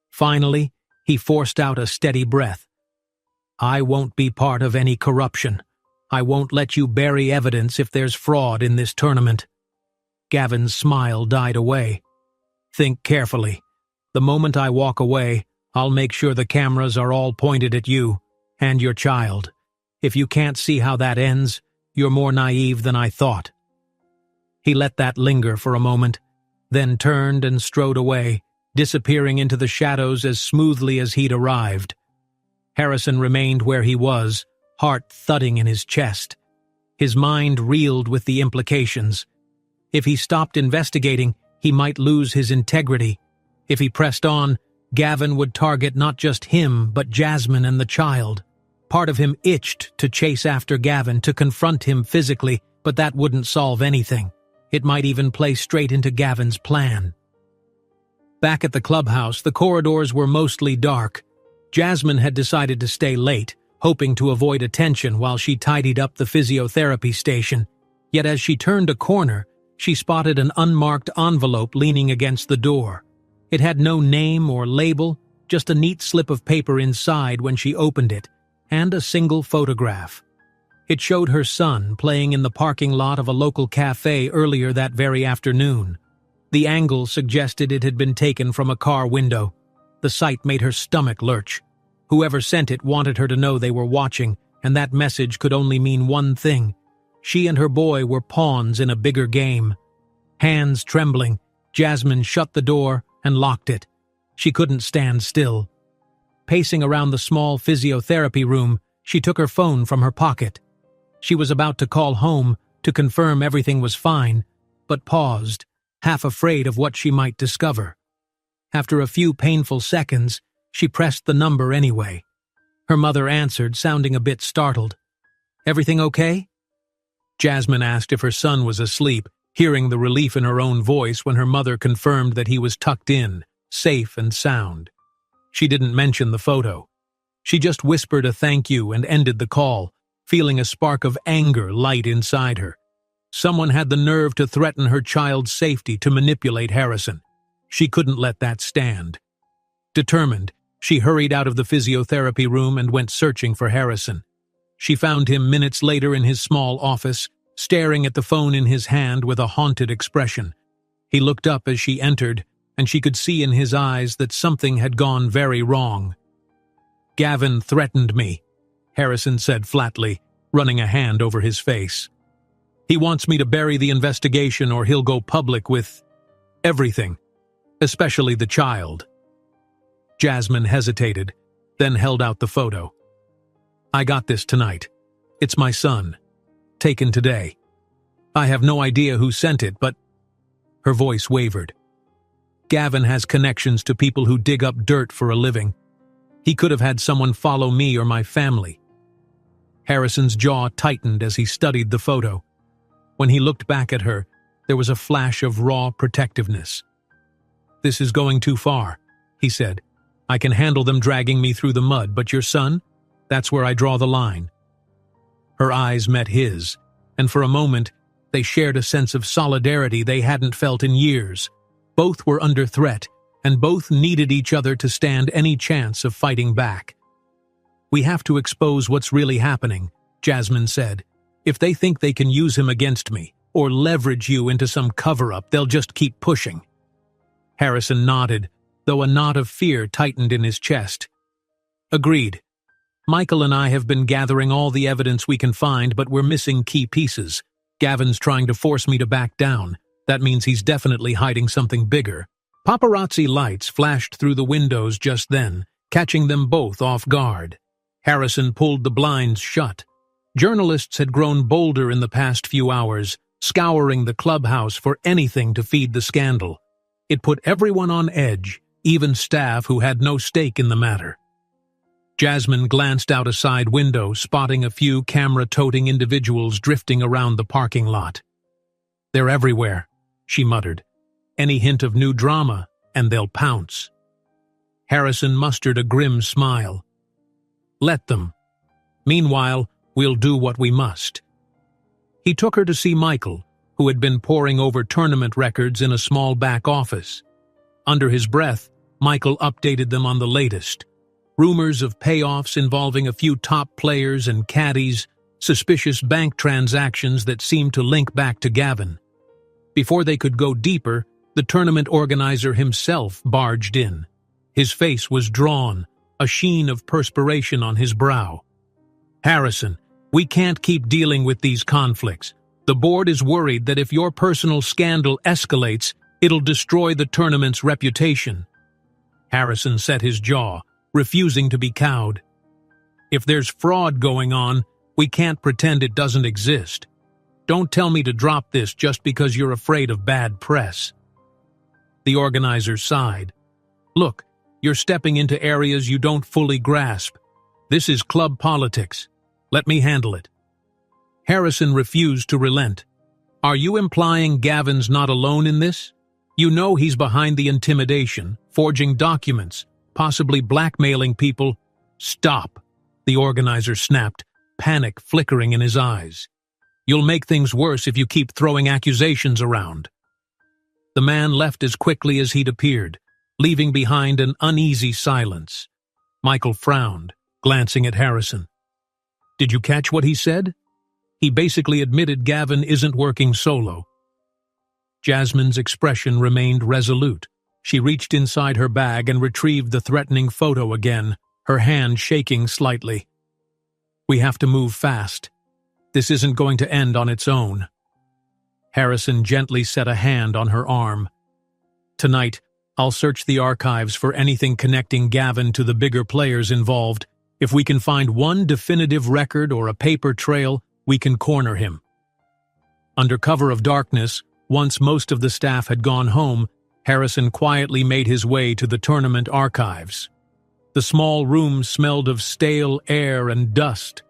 Speaker 1: Finally, he forced out a steady breath. "I won't be part of any corruption. I won't let you bury evidence if there's fraud in this tournament." Gavin's smile died away. "Think carefully. The moment I walk away, I'll make sure the cameras are all pointed at you and your child. If you can't see how that ends, you're more naive than I thought." He let that linger for a moment, then turned and strode away, disappearing into the shadows as smoothly as he'd arrived. Harrison remained where he was, heart thudding in his chest. His mind reeled with the implications. If he stopped investigating, he might lose his integrity. If he pressed on, Gavin would target not just him, but Jasmine and the child. Part of him itched to chase after Gavin, to confront him physically, but that wouldn't solve anything. It might even play straight into Gavin's plan. Back at the clubhouse, the corridors were mostly dark. Jasmine had decided to stay late, hoping to avoid attention while she tidied up the physiotherapy station. Yet as she turned a corner, she spotted an unmarked envelope leaning against the door. It had no name or label, just a neat slip of paper inside when she opened it, and a single photograph. It showed her son playing in the parking lot of a local cafe earlier that very afternoon. The angle suggested it had been taken from a car window. The sight made her stomach lurch. Whoever sent it wanted her to know they were watching, and that message could only mean one thing. She and her boy were pawns in a bigger game. Hands trembling, Jasmine shut the door and locked it. She couldn't stand still. Pacing around the small physiotherapy room, she took her phone from her pocket. She was about to call home to confirm everything was fine, but paused, half afraid of what she might discover. After a few painful seconds, she pressed the number anyway. Her mother answered, sounding a bit startled. "Everything okay?" Jasmine asked if her son was asleep, hearing the relief in her own voice when her mother confirmed that he was tucked in, safe and sound. She didn't mention the photo. She just whispered a thank you and ended the call, feeling a spark of anger light inside her. Someone had the nerve to threaten her child's safety, to manipulate Harrison. She couldn't let that stand. Determined, she hurried out of the physiotherapy room and went searching for Harrison. She found him minutes later in his small office, staring at the phone in his hand with a haunted expression. He looked up as she entered, and she could see in his eyes that something had gone very wrong. "Gavin threatened me," Harrison said flatly, running a hand over his face. He wants me to bury the investigation or he'll go public with everything, especially the child. Jasmine hesitated, then held out the photo. I got this tonight. It's my son, taken today. I have no idea who sent it, but... Her voice wavered. Gavin has connections to people who dig up dirt for a living. He could have had someone follow me or my family. Harrison's jaw tightened as he studied the photo. When he looked back at her, there was a flash of raw protectiveness. This is going too far, he said. I can handle them dragging me through the mud, but your son? That's where I draw the line. Her eyes met his, and for a moment, they shared a sense of solidarity they hadn't felt in years. Both were under threat, and both needed each other to stand any chance of fighting back. We have to expose what's really happening, Jasmine said. If they think they can use him against me, or leverage you into some cover-up, they'll just keep pushing. Harrison nodded, though a knot of fear tightened in his chest. Agreed. Michael and I have been gathering all the evidence we can find, but we're missing key pieces. Gavin's trying to force me to back down. That means he's definitely hiding something bigger. Paparazzi lights flashed through the windows just then, catching them both off guard. Harrison pulled the blinds shut. Journalists had grown bolder in the past few hours, scouring the clubhouse for anything to feed the scandal. It put everyone on edge, even staff who had no stake in the matter. Jasmine glanced out a side window, spotting a few camera-toting individuals drifting around the parking lot. They're everywhere, she muttered. Any hint of new drama, and they'll pounce. Harrison mustered a grim smile. Let them. Meanwhile, we'll do what we must. He took her to see Michael, who had been poring over tournament records in a small back office. Under his breath, Michael updated them on the latest. Rumors of payoffs involving a few top players and caddies, suspicious bank transactions that seemed to link back to Gavin. Before they could go deeper, the tournament organizer himself barged in. His face was drawn, a sheen of perspiration on his brow. Harrison, we can't keep dealing with these conflicts. The board is worried that if your personal scandal escalates, it'll destroy the tournament's reputation. Harrison set his jaw, refusing to be cowed. If there's fraud going on, we can't pretend it doesn't exist. Don't tell me to drop this just because you're afraid of bad press. The organizer sighed. Look, you're stepping into areas you don't fully grasp. This is club politics. Let me handle it. Harrison refused to relent. Are you implying Gavin's not alone in this? You know he's behind the intimidation, forging documents, possibly blackmailing people. Stop, the organizer snapped, panic flickering in his eyes. You'll make things worse if you keep throwing accusations around. The man left as quickly as he'd appeared, leaving behind an uneasy silence. Michael frowned, glancing at Harrison. Did you catch what he said? He basically admitted Gavin isn't working solo. Jasmine's expression remained resolute. She reached inside her bag and retrieved the threatening photo again, her hand shaking slightly. We have to move fast. This isn't going to end on its own. Harrison gently set a hand on her arm. Tonight, I'll search the archives for anything connecting Gavin to the bigger players involved. If we can find one definitive record or a paper trail, we can corner him. Under cover of darkness, once most of the staff had gone home, Harrison quietly made his way to the tournament archives. The small room smelled of stale air and dust.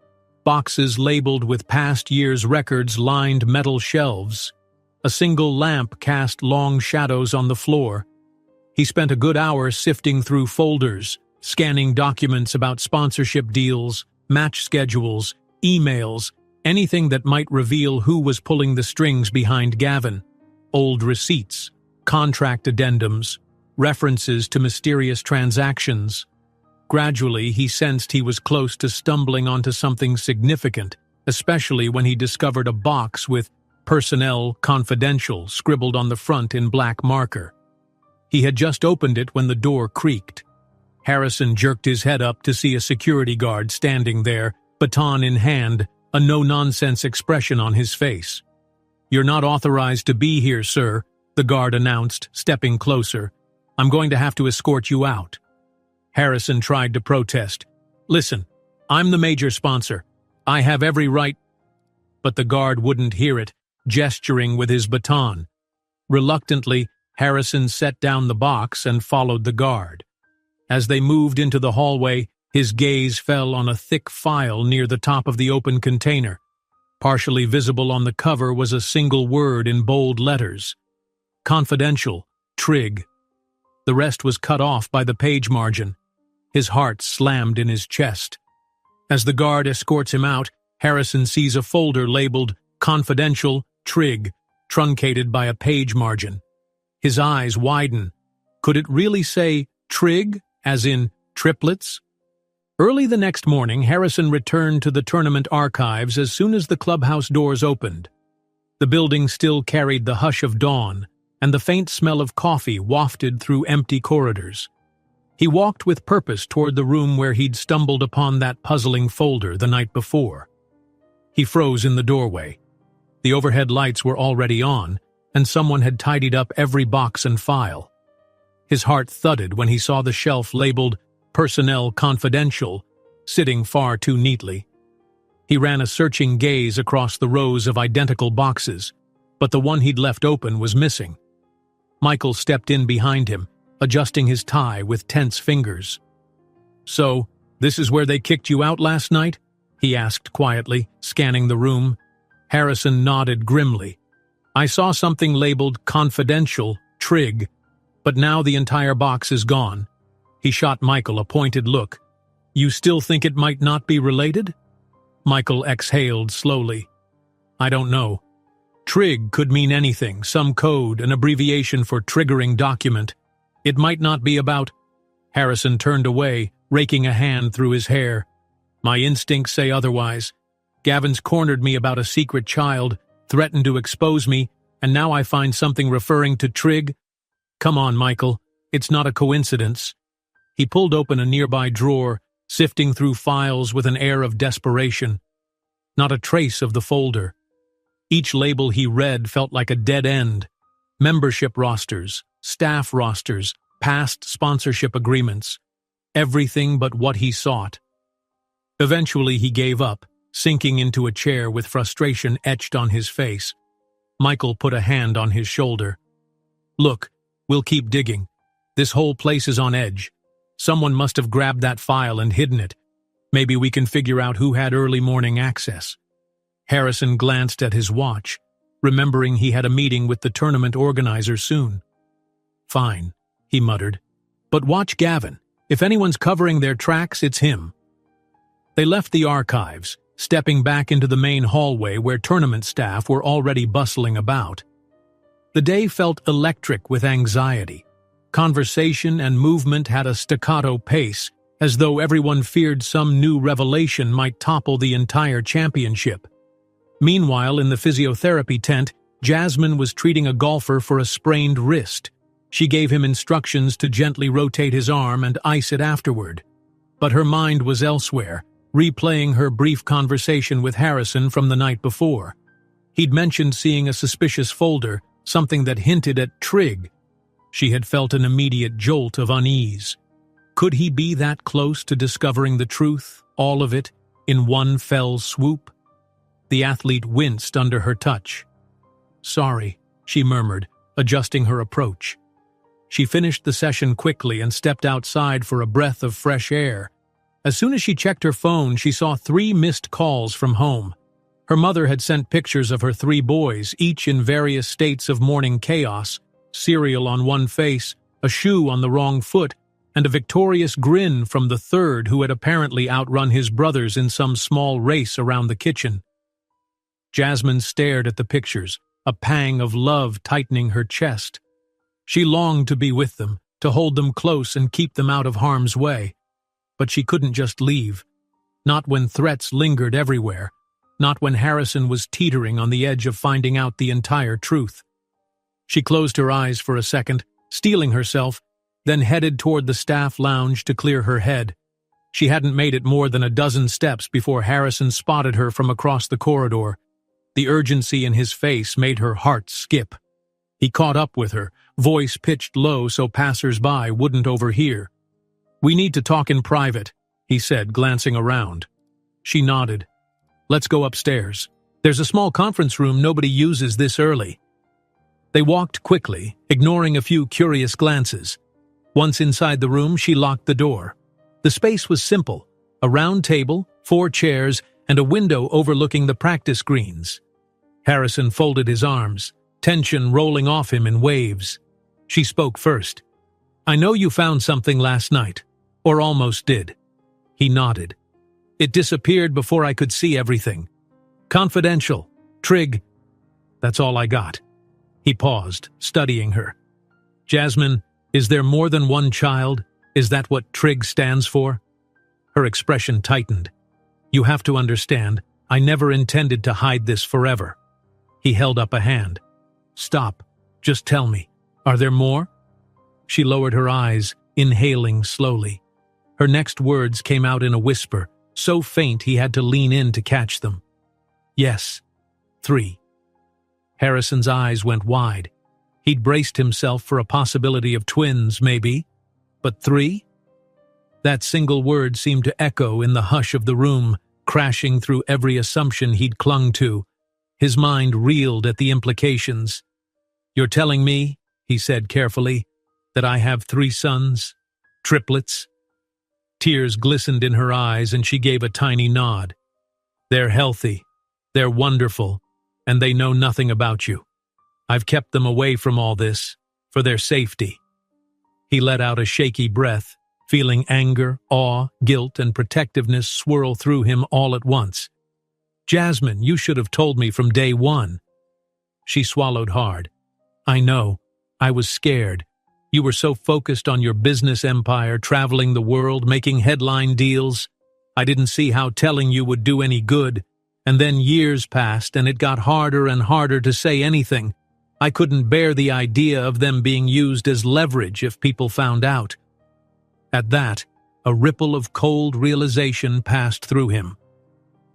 Speaker 1: Boxes labeled with past year's records lined metal shelves. A single lamp cast long shadows on the floor. He spent a good hour sifting through folders, scanning documents about sponsorship deals, match schedules, emails, anything that might reveal who was pulling the strings behind Gavin. Old receipts, contract addendums, references to mysterious transactions. Gradually, he sensed he was close to stumbling onto something significant, especially when he discovered a box with "Personnel Confidential" scribbled on the front in black marker. He had just opened it when the door creaked. Harrison jerked his head up to see a security guard standing there, baton in hand, a no-nonsense expression on his face. "You're not authorized to be here, sir," the guard announced, stepping closer. "I'm going to have to escort you out." Harrison tried to protest. "Listen, I'm the major sponsor. I have every right—" But the guard wouldn't hear it, gesturing with his baton. Reluctantly, Harrison set down the box and followed the guard. As they moved into the hallway, his gaze fell on a thick file near the top of the open container. Partially visible on the cover was a single word in bold letters: "Confidential, Trig." The rest was cut off by the page margin. His heart slammed in his chest. As the guard escorts him out, Harrison sees a folder labeled "Confidential, Trig," truncated by a page margin. His eyes widen. Could it really say Trig, as in triplets? Early the next morning, Harrison returned to the tournament archives as soon as the clubhouse doors opened. The building still carried the hush of dawn, and the faint smell of coffee wafted through empty corridors. He walked with purpose toward the room where he'd stumbled upon that puzzling folder the night before. He froze in the doorway. The overhead lights were already on, and someone had tidied up every box and file. His heart thudded when he saw the shelf labeled "Personnel Confidential" sitting far too neatly. He ran a searching gaze across the rows of identical boxes, but the one he'd left open was missing. Michael stepped in behind him, adjusting his tie with tense fingers. "So, this is where they kicked you out last night?" he asked quietly, scanning the room. Harrison nodded grimly. "I saw something labeled Confidential, Trig, but now the entire box is gone." He shot Michael a pointed look. "You still think it might not be related?" Michael exhaled slowly. "I don't know. Trig could mean anything, some code, an abbreviation for triggering document. It might not be about—" Harrison turned away, raking a hand through his hair. "My instincts say otherwise. Gavin's cornered me about a secret child, threatened to expose me, and now I find something referring to Trig. Come on, Michael. It's not a coincidence." He pulled open a nearby drawer, sifting through files with an air of desperation. Not a trace of the folder. Each label he read felt like a dead end. Membership rosters, staff rosters, past sponsorship agreements. Everything but what he sought. Eventually he gave up, sinking into a chair with frustration etched on his face. Michael put a hand on his shoulder. "Look, we'll keep digging. This whole place is on edge. Someone must have grabbed that file and hidden it. Maybe we can figure out who had early morning access." Harrison glanced at his watch, remembering he had a meeting with the tournament organizer soon. "Fine," he muttered. "But watch Gavin. If anyone's covering their tracks, it's him." They left the archives, stepping back into the main hallway where tournament staff were already bustling about. The day felt electric with anxiety. Conversation and movement had a staccato pace, as though everyone feared some new revelation might topple the entire championship. Meanwhile, in the physiotherapy tent, Jasmine was treating a golfer for a sprained wrist. She gave him instructions to gently rotate his arm and ice it afterward. But her mind was elsewhere, replaying her brief conversation with Harrison from the night before. He'd mentioned seeing a suspicious folder, something that hinted at Trig. She had felt an immediate jolt of unease. Could he be that close to discovering the truth, all of it, in one fell swoop? The athlete winced under her touch. "Sorry," she murmured, adjusting her approach. She finished the session quickly and stepped outside for a breath of fresh air. As soon as she checked her phone, she saw 3 missed calls from home. Her mother had sent pictures of her 3 boys, each in various states of morning chaos, cereal on one face, a shoe on the wrong foot, and a victorious grin from the third who had apparently outrun his brothers in some small race around the kitchen. Jasmine stared at the pictures, a pang of love tightening her chest. She longed to be with them, to hold them close and keep them out of harm's way. But she couldn't just leave. Not when threats lingered everywhere. Not when Harrison was teetering on the edge of finding out the entire truth. She closed her eyes for a second, steeling herself, then headed toward the staff lounge to clear her head. She hadn't made it more than a dozen steps before Harrison spotted her from across the corridor. The urgency in his face made her heart skip. He caught up with her, voice pitched low so passers-by wouldn't overhear. "We need to talk in private," he said, glancing around. She nodded. "Let's go upstairs. There's a small conference room nobody uses this early." They walked quickly, ignoring a few curious glances. Once inside the room, she locked the door. The space was simple: a round table, 4 chairs, and a window overlooking the practice greens. Harrison folded his arms, tension rolling off him in waves. She spoke first. "I know you found something last night, or almost did." He nodded. "It disappeared before I could see everything. Confidential. Trig. That's all I got." He paused, studying her. "Jasmine, is there more than one child? Is that what Trig stands for?" Her expression tightened. "You have to understand, I never intended to hide this forever." He held up a hand. "Stop. Just tell me. Are there more?" She lowered her eyes, inhaling slowly. Her next words came out in a whisper, so faint he had to lean in to catch them. "Yes. 3. Harrison's eyes went wide. He'd braced himself for a possibility of twins, maybe. But 3? That single word seemed to echo in the hush of the room, crashing through every assumption he'd clung to. His mind reeled at the implications. "You're telling me," he said carefully, "that I have 3 sons? Triplets?" Tears glistened in her eyes and she gave a tiny nod. "They're healthy. They're wonderful. And they know nothing about you. I've kept them away from all this, for their safety." He let out a shaky breath, feeling anger, awe, guilt, and protectiveness swirl through him all at once. "Jasmine, you should have told me from day one." She swallowed hard. "I know. I was scared. You were so focused on your business empire, traveling the world, making headline deals. I didn't see how telling you would do any good. And then years passed, and it got harder and harder to say anything. I couldn't bear the idea of them being used as leverage if people found out." At that, a ripple of cold realization passed through him.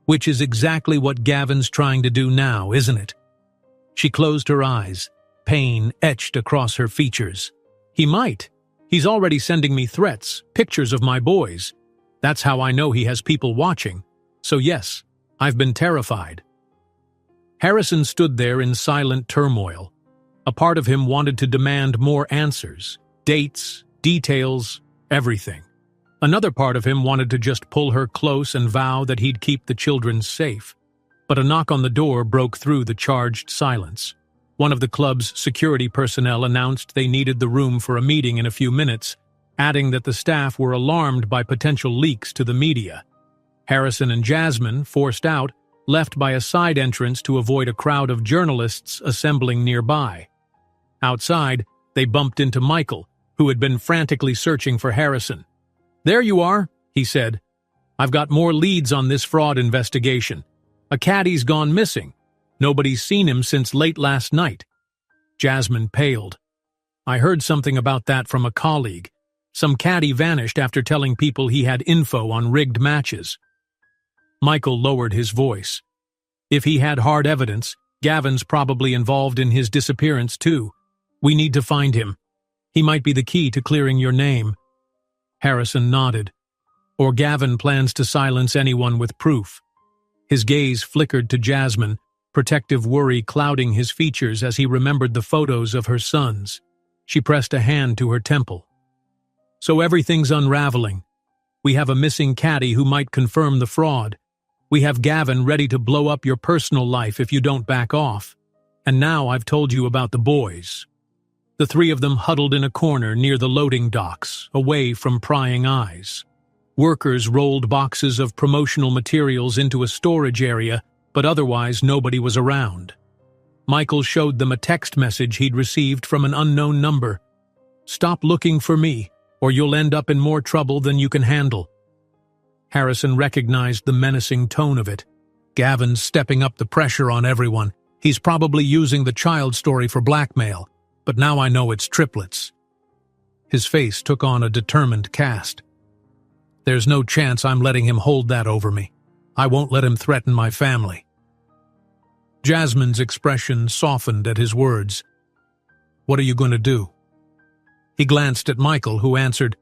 Speaker 1: "Which is exactly what Gavin's trying to do now, isn't it?" She closed her eyes, pain etched across her features. "He might. He's already sending me threats, pictures of my boys. That's how I know he has people watching. So yes, I've been terrified." Harrison stood there in silent turmoil. A part of him wanted to demand more answers, dates, details, everything. Another part of him wanted to just pull her close and vow that he'd keep the children safe. But a knock on the door broke through the charged silence. One of the club's security personnel announced they needed the room for a meeting in a few minutes, adding that the staff were alarmed by potential leaks to the media. Harrison and Jasmine, forced out, left by a side entrance to avoid a crowd of journalists assembling nearby. Outside, they bumped into Michael, who had been frantically searching for Harrison. "There you are," he said. "I've got more leads on this fraud investigation. A caddie's gone missing. Nobody's seen him since late last night." Jasmine paled. "I heard something about that from a colleague. Some caddie vanished after telling people he had info on rigged matches." Michael lowered his voice. "If he had hard evidence, Gavin's probably involved in his disappearance too. We need to find him. He might be the key to clearing your name." Harrison nodded. "Or Gavin plans to silence anyone with proof." His gaze flickered to Jasmine, protective worry clouding his features as he remembered the photos of her sons. She pressed a hand to her temple. "So everything's unraveling. We have a missing caddie who might confirm the fraud. We have Gavin ready to blow up your personal life if you don't back off. And now I've told you about the boys." The 3 of them huddled in a corner near the loading docks, away from prying eyes. Workers rolled boxes of promotional materials into a storage area, but otherwise nobody was around. Michael showed them a text message he'd received from an unknown number. "Stop looking for me, or you'll end up in more trouble than you can handle." Harrison recognized the menacing tone of it. Gavin's stepping up the pressure on everyone. He's probably using the child story for blackmail, but now I know it's triplets. His face took on a determined cast. There's no chance I'm letting him hold that over me. I won't let him threaten my family." Jasmine's expression softened at his words. "What are you going to do?" He glanced at Michael, who answered,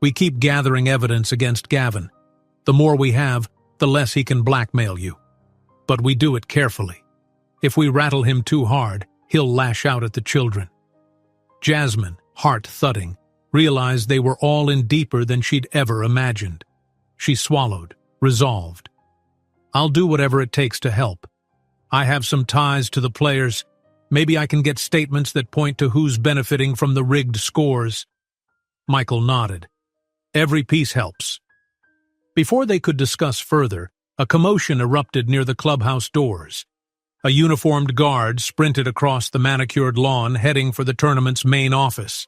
Speaker 1: "We keep gathering evidence against Gavin. The more we have, the less he can blackmail you. But we do it carefully. If we rattle him too hard, he'll lash out at the children." Jasmine, heart thudding, realized they were all in deeper than she'd ever imagined. She swallowed, resolved. "I'll do whatever it takes to help. I have some ties to the players. Maybe I can get statements that point to who's benefiting from the rigged scores." Michael nodded. "Every piece helps." Before they could discuss further, a commotion erupted near the clubhouse doors. A uniformed guard sprinted across the manicured lawn, heading for the tournament's main office.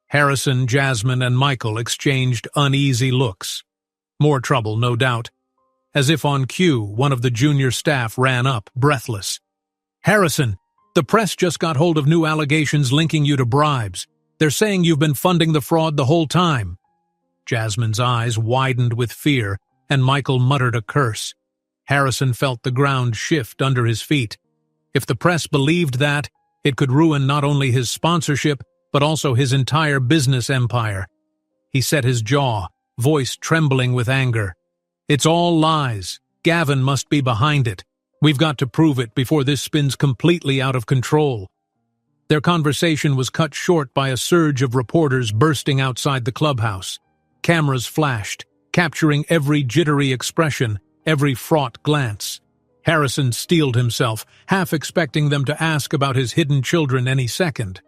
Speaker 1: Harrison, Jasmine, and Michael exchanged uneasy looks. More trouble, no doubt. As if on cue, one of the junior staff ran up, breathless. "Harrison, the press just got hold of new allegations linking you to bribes. They're saying you've been funding the fraud the whole time." Jasmine's eyes widened with fear, and Michael muttered a curse. Harrison felt the ground shift under his feet. If the press believed that, it could ruin not only his sponsorship, but also his entire business empire. He set his jaw, voice trembling with anger. "It's all lies. Gavin must be behind it. We've got to prove it before this spins completely out of control." Their conversation was cut short by a surge of reporters bursting outside the clubhouse. Cameras flashed, capturing every jittery expression, every fraught glance. Harrison steeled himself, half expecting them to ask about his hidden children any second.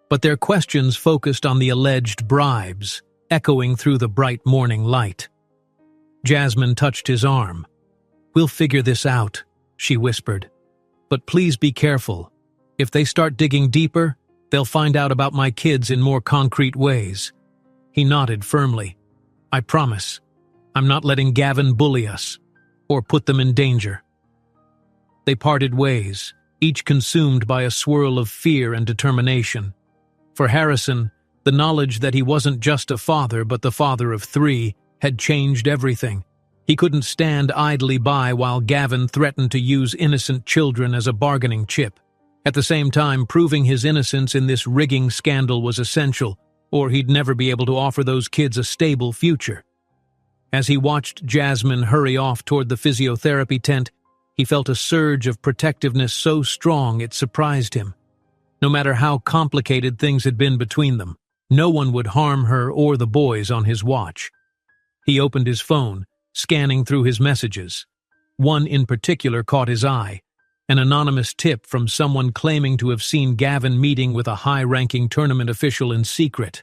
Speaker 1: But their questions focused on the alleged bribes, echoing through the bright morning light. Jasmine touched his arm. "We'll figure this out," she whispered. "But please be careful. If they start digging deeper, they'll find out about my kids in more concrete ways." He nodded firmly. "I promise. I'm not letting Gavin bully us, or put them in danger." They parted ways, each consumed by a swirl of fear and determination. For Harrison, the knowledge that he wasn't just a father but the father of 3 had changed everything. He couldn't stand idly by while Gavin threatened to use innocent children as a bargaining chip. At the same time, proving his innocence in this rigging scandal was essential, or he'd never be able to offer those kids a stable future. As he watched Jasmine hurry off toward the physiotherapy tent, he felt a surge of protectiveness so strong it surprised him. No matter how complicated things had been between them, no one would harm her or the boys on his watch. He opened his phone, scanning through his messages. One in particular caught his eye, an anonymous tip from someone claiming to have seen Gavin meeting with a high-ranking tournament official in secret.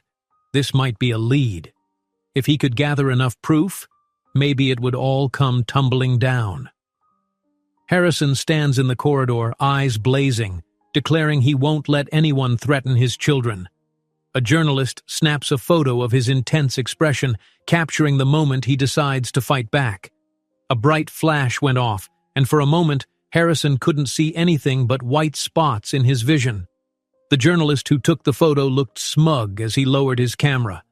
Speaker 1: This might be a lead. If he could gather enough proof, maybe it would all come tumbling down. Harrison stands in the corridor, eyes blazing, declaring he won't let anyone threaten his children. A journalist snaps a photo of his intense expression, capturing the moment he decides to fight back. A bright flash went off, and for a moment, Harrison couldn't see anything but white spots in his vision. The journalist who took the photo looked smug as he lowered his camera.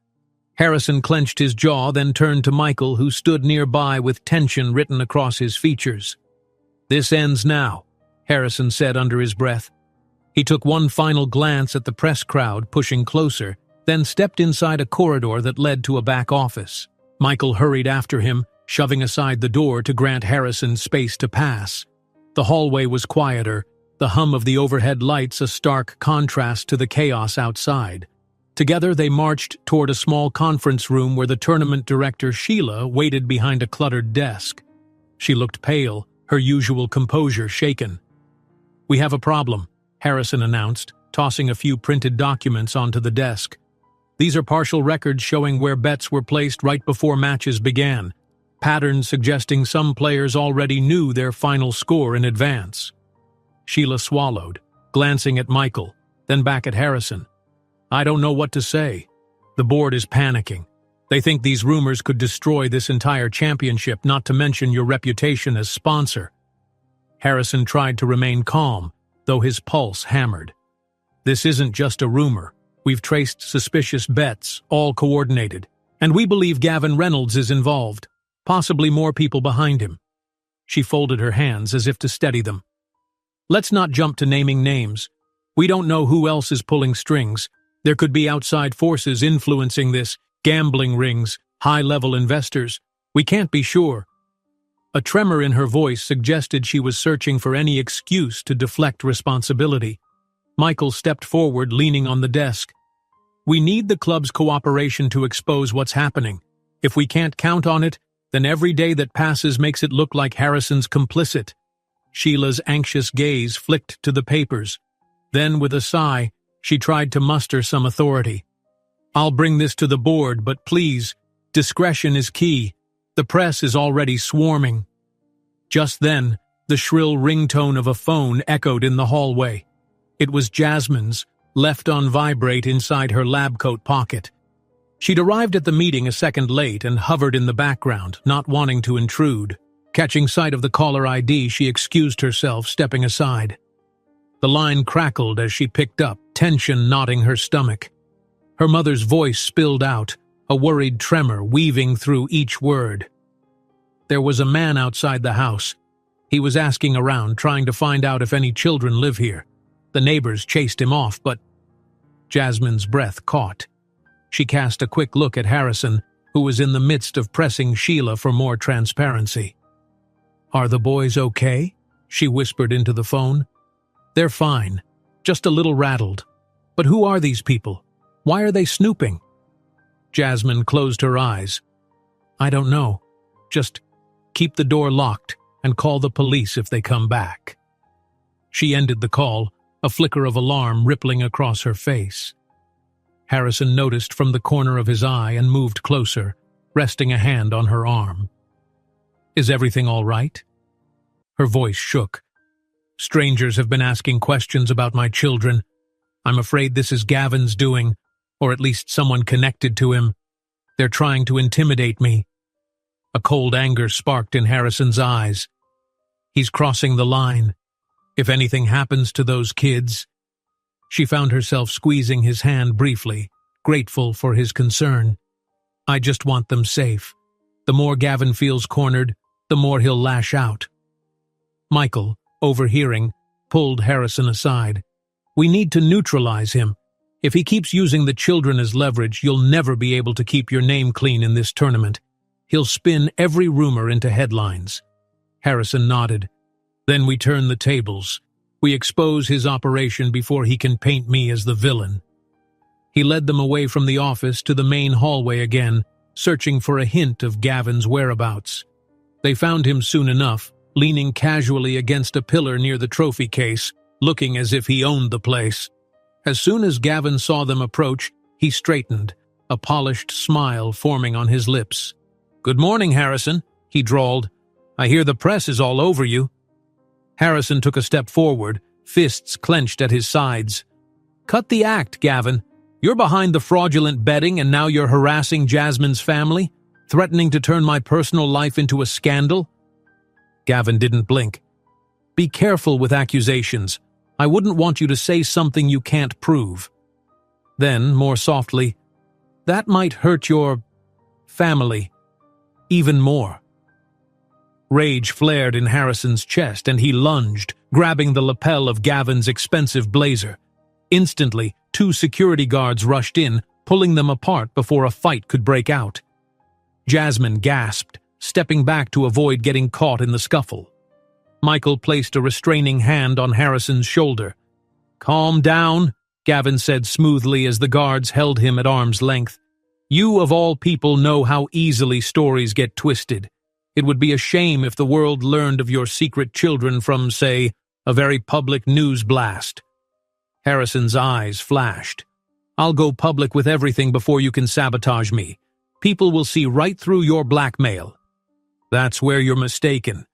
Speaker 1: Harrison clenched his jaw, then turned to Michael, who stood nearby with tension written across his features. "This ends now," Harrison said under his breath. He took one final glance at the press crowd pushing closer, then stepped inside a corridor that led to a back office. Michael hurried after him, shoving aside the door to grant Harrison space to pass. The hallway was quieter, the hum of the overhead lights a stark contrast to the chaos outside. Together they marched toward a small conference room where the tournament director Sheila waited behind a cluttered desk. She looked pale, her usual composure shaken. "We have a problem," Harrison announced, tossing a few printed documents onto the desk. "These are partial records showing where bets were placed right before matches began, patterns suggesting some players already knew their final score in advance." Sheila swallowed, glancing at Michael, then back at Harrison. "I don't know what to say. The board is panicking. They think these rumors could destroy this entire championship, not to mention your reputation as sponsor." Harrison tried to remain calm, though his pulse hammered. "This isn't just a rumor. We've traced suspicious bets, all coordinated. And we believe Gavin Reynolds is involved, possibly more people behind him. She folded her hands as if to steady them. Let's not jump to naming names. We don't know who else is pulling strings. There could be outside forces influencing this, gambling rings, high-level investors. We can't be sure. A tremor in her voice suggested she was searching for any excuse to deflect responsibility. Michael stepped forward, leaning on the desk. We need the club's cooperation to expose what's happening. If we can't count on it, then every day that passes makes it look like Harrison's complicit. Sheila's anxious gaze flicked to the papers. Then, with a sigh, she tried to muster some authority. I'll bring this to the board, but please, discretion is key. The press is already swarming. Just then, the shrill ringtone of a phone echoed in the hallway. It was Jasmine's, left on vibrate inside her lab coat pocket. She'd arrived at the meeting a second late and hovered in the background, not wanting to intrude. Catching sight of the caller ID, she excused herself, stepping aside. The line crackled as she picked up, tension knotting her stomach. Her mother's voice spilled out, a worried tremor weaving through each word. There was a man outside the house. He was asking around, trying to find out if any children live here. The neighbors chased him off, but Jasmine's breath caught. She cast a quick look at Harrison, who was in the midst of pressing Sheila for more transparency. Are the boys okay? She whispered into the phone. They're fine, just a little rattled. But who are these people? Why are they snooping? Jasmine closed her eyes. I don't know. Just keep the door locked and call the police if they come back. She ended the call, a flicker of alarm rippling across her face. Harrison noticed from the corner of his eye and moved closer, resting a hand on her arm. Is everything all right? Her voice shook. Strangers have been asking questions about my children. I'm afraid this is Gavin's doing, or at least someone connected to him. They're trying to intimidate me. A cold anger sparked in Harrison's eyes. He's crossing the line. If anything happens to those kids... She found herself squeezing his hand briefly, grateful for his concern. I just want them safe. The more Gavin feels cornered, the more he'll lash out. Michael, overhearing, pulled Harrison aside. We need to neutralize him. If he keeps using the children as leverage, you'll never be able to keep your name clean in this tournament. He'll spin every rumor into headlines. Harrison nodded. Then we turn the tables. We expose his operation before he can paint me as the villain. He led them away from the office to the main hallway again, searching for a hint of Gavin's whereabouts. They found him soon enough, leaning casually against a pillar near the trophy case, looking as if he owned the place. As soon as Gavin saw them approach, he straightened, a polished smile forming on his lips. Good morning, Harrison, he drawled. I hear the press is all over you. Harrison took a step forward, fists clenched at his sides. Cut the act, Gavin. You're behind the fraudulent betting and now you're harassing Jasmine's family, threatening to turn my personal life into a scandal? Gavin didn't blink. Be careful with accusations. I wouldn't want you to say something you can't prove. Then, more softly, that might hurt your family even more. Rage flared in Harrison's chest and he lunged, grabbing the lapel of Gavin's expensive blazer. Instantly, 2 security guards rushed in, pulling them apart before a fight could break out. Jasmine gasped, stepping back to avoid getting caught in the scuffle. Michael placed a restraining hand on Harrison's shoulder. Calm down, Gavin said smoothly as the guards held him at arm's length. You of all people know how easily stories get twisted. It would be a shame if the world learned of your secret children from, say, a very public news blast. Harrison's eyes flashed. I'll go public with everything before you can sabotage me. People will see right through your blackmail. That's where you're mistaken.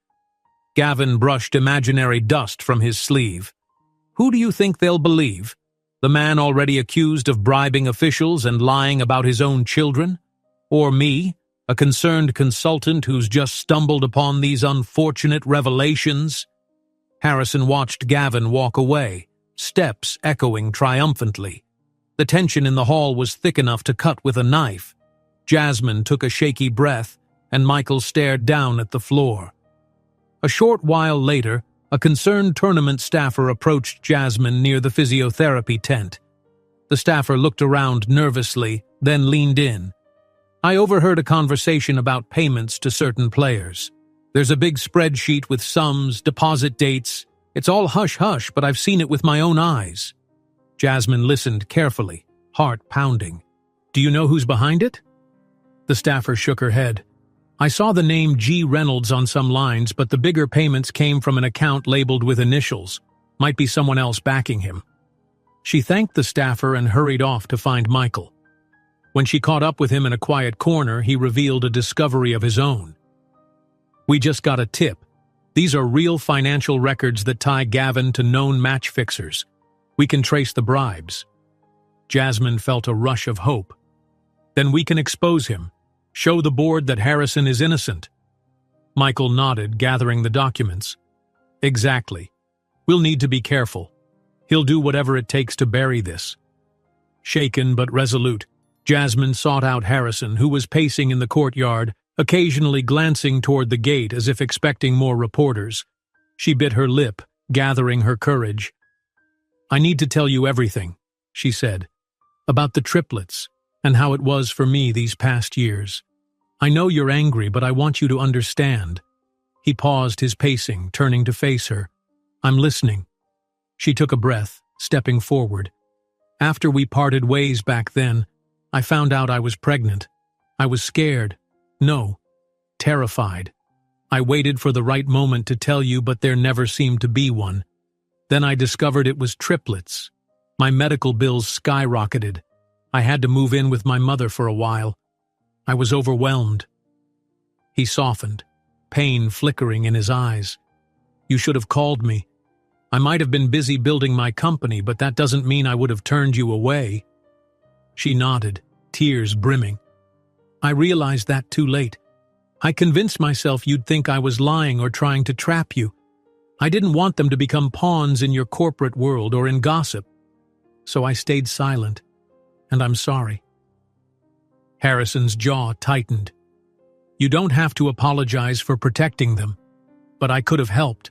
Speaker 1: Gavin brushed imaginary dust from his sleeve. Who do you think they'll believe? The man already accused of bribing officials and lying about his own children? Or me? A concerned consultant who's just stumbled upon these unfortunate revelations? Harrison watched Gavin walk away, steps echoing triumphantly. The tension in the hall was thick enough to cut with a knife. Jasmine took a shaky breath, and Michael stared down at the floor. A short while later, a concerned tournament staffer approached Jasmine near the physiotherapy tent. The staffer looked around nervously, then leaned in. "I overheard a conversation about payments to certain players. There's a big spreadsheet with sums, deposit dates. It's all hush-hush, but I've seen it with my own eyes." Jasmine listened carefully, heart pounding. "Do you know who's behind it?" The staffer shook her head. "I saw the name G. Reynolds on some lines, but the bigger payments came from an account labeled with initials. Might be someone else backing him." She thanked the staffer and hurried off to find Michael. When she caught up with him in a quiet corner, he revealed a discovery of his own. "We just got a tip. These are real financial records that tie Gavin to known match fixers. We can trace the bribes." Jasmine felt a rush of hope. "Then we can expose him. Show the board that Harrison is innocent." Michael nodded, gathering the documents. "Exactly. We'll need to be careful. He'll do whatever it takes to bury this." Shaken but resolute, Jasmine sought out Harrison, who was pacing in the courtyard, occasionally glancing toward the gate as if expecting more reporters. She bit her lip, gathering her courage. "I need to tell you everything," she said, "about the triplets and how it was for me these past years. I know you're angry, but I want you to understand." He paused his pacing, turning to face her. "I'm listening." She took a breath, stepping forward. "After we parted ways back then, I found out I was pregnant. I was scared. No, terrified. I waited for the right moment to tell you, but there never seemed to be one. Then I discovered it was triplets. My medical bills skyrocketed. I had to move in with my mother for a while. I was overwhelmed." He softened, pain flickering in his eyes. "You should have called me. I might have been busy building my company, but that doesn't mean I would have turned you away." She nodded, tears brimming. "I realized that too late. I convinced myself you'd think I was lying or trying to trap you. I didn't want them to become pawns in your corporate world or in gossip. So I stayed silent, and I'm sorry." Harrison's jaw tightened. "You don't have to apologize for protecting them, but I could have helped."